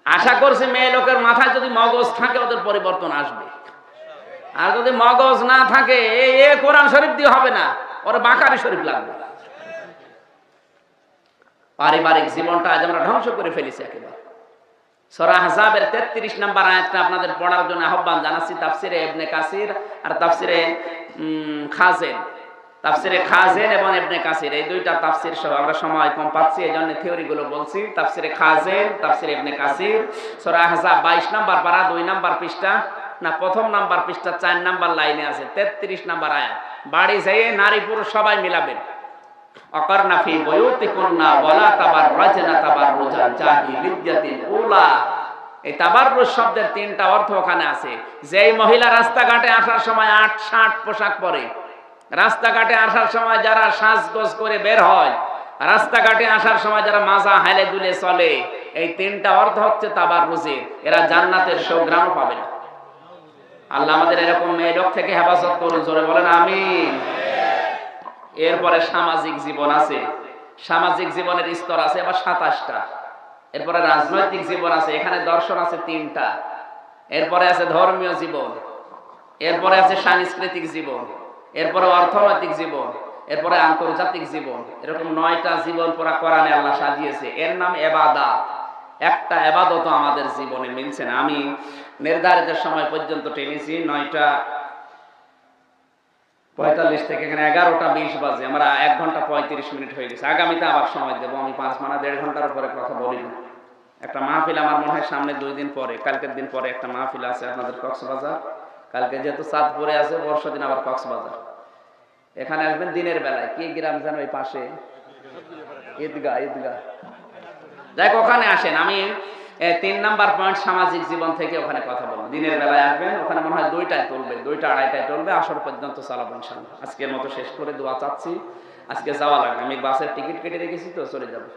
আশা করছি মেয়ে লোকের মাথায় যদি মগজ থাকে ওদের পরিবর্তন আসবে, আর যদি মগজ না থাকে এ কোরআন শরীফ দিয়ে হবে না, ওর বাকারি শরীফ লাগবে। পারিবারিক জীবনটা আজ আমরা ধ্বংস করে ফেলেছি একেবারে। সূরা আহজাবের 33 নম্বর আয়াতটা আপনাদের পড়ার জন্য আহ্বান জানাচ্ছি। তাফসিরে ইবনে কাসির আর তাফসিরে খাজেন, তাফসিরে খাজেন এবং ইবনে কাসির, এই দুইটা তাফসির সহ আমরা সময় কম পাচ্ছি, এজন্য থিওরি গুলো বলছি। তাফসিরে খাজেন, তাফসিরে ইবনে কাসির, সূরা আহজাব 22 নম্বর পারা 2 নম্বর পৃষ্ঠা, না প্রথম নাম্বার পৃষ্ঠা 4 নম্বর লাইনে আছে 33 নম্বর আয়াত। বাড়ি যেয়ে নারী পুরুষ সবাই মিলাবেন। অকরনা ফি বুয়ুতিকুন্না ওয়ালা তাবাররাজনা তাবাররুজাল জাহিলিয়াতিল উলা। এই তাবাররুজ শব্দের তিনটা অর্থ ওখানে আছে। যেই মহিলা রাস্তাঘাটে আসার সময় 8-60 পোশাক পরে, রাস্তাঘাটে আসার সময় যারা সাজগোজ করে বের হয়, রাস্তাঘাটে আসার সময় যারা মাজা হালে দুলে চলে, এই তিনটা অর্থ হচ্ছে তাবাররুজের। এরা জান্নাতের সুঘ্রাণ পাবে না। আল্লাহ আমাদের এরকম মেয়ে লোক থেকে হেফাজত করুন, জোরে বলেন আমিন। এরপরে সামাজিক জীবন আছে, সামাজিক জীবনের স্তর আছে আবার 27টা। এরপরে রাজনৈতিক জীবন আছে, এখানে দর্শন আছে 3টা। এরপরে আছে ধর্মীয় জীবন, এরপরে আছে সাংস্কৃতিক জীবন, এরপরে অর্থনৈতিক জীবন, এরপরে আন্তর্জাতিক জীবন। এরকম 9টা জীবন পুরা কোরআনে আল্লাহ সাজিয়েছে। এর নাম ইবাদত। একটা ইবাদতও আমাদের জীবনে মিলছে না। আমি নির্ধারিত সময় পর্যন্ত টেনেছি 9:45 থেকে এখানে 11:20 বাজে। আমরা 1 ঘন্টা 35 মিনিট হয়ে গেছে। আগামীতে আবার সময় দেবো। আমি 5 মানে 1.5 ঘন্টার উপরে কথা বলি না। একটা মাহফিল আমার মনে হয় সামনে 2 দিন পরে, কালকের দিন পরে একটা মাহফিল আছে আপনাদের কক্সবাজার। কালকে যেহেতু চাঁদপুরে আছে, বর্ষা দিন আবার কক্সবাজার। এখানে আসবেন দিনের বেলায়। কি গ্রাম যেন ওই পাশে, ঈদগাহ, ঈদগাহ। যাই ওখানে আসেন। আমি 3 নাম্বার পয়েন্ট সামাজিক জীবন থেকে ওখানে কথা বলবো। দিনের বেলায় আসবেন, ওখানে মনে হয় 2টায় চলবে, 2টা 2:30টায় চলবে, আসর পর্যন্ত চালাবো ইনশাআল্লাহ। আজকের মতো শেষ করে দোয়া চাচ্ছি। আজকে যাওয়া লাগবে, আমি বাসের টিকিট কেটে রেখেছি তো, চলে যাবো।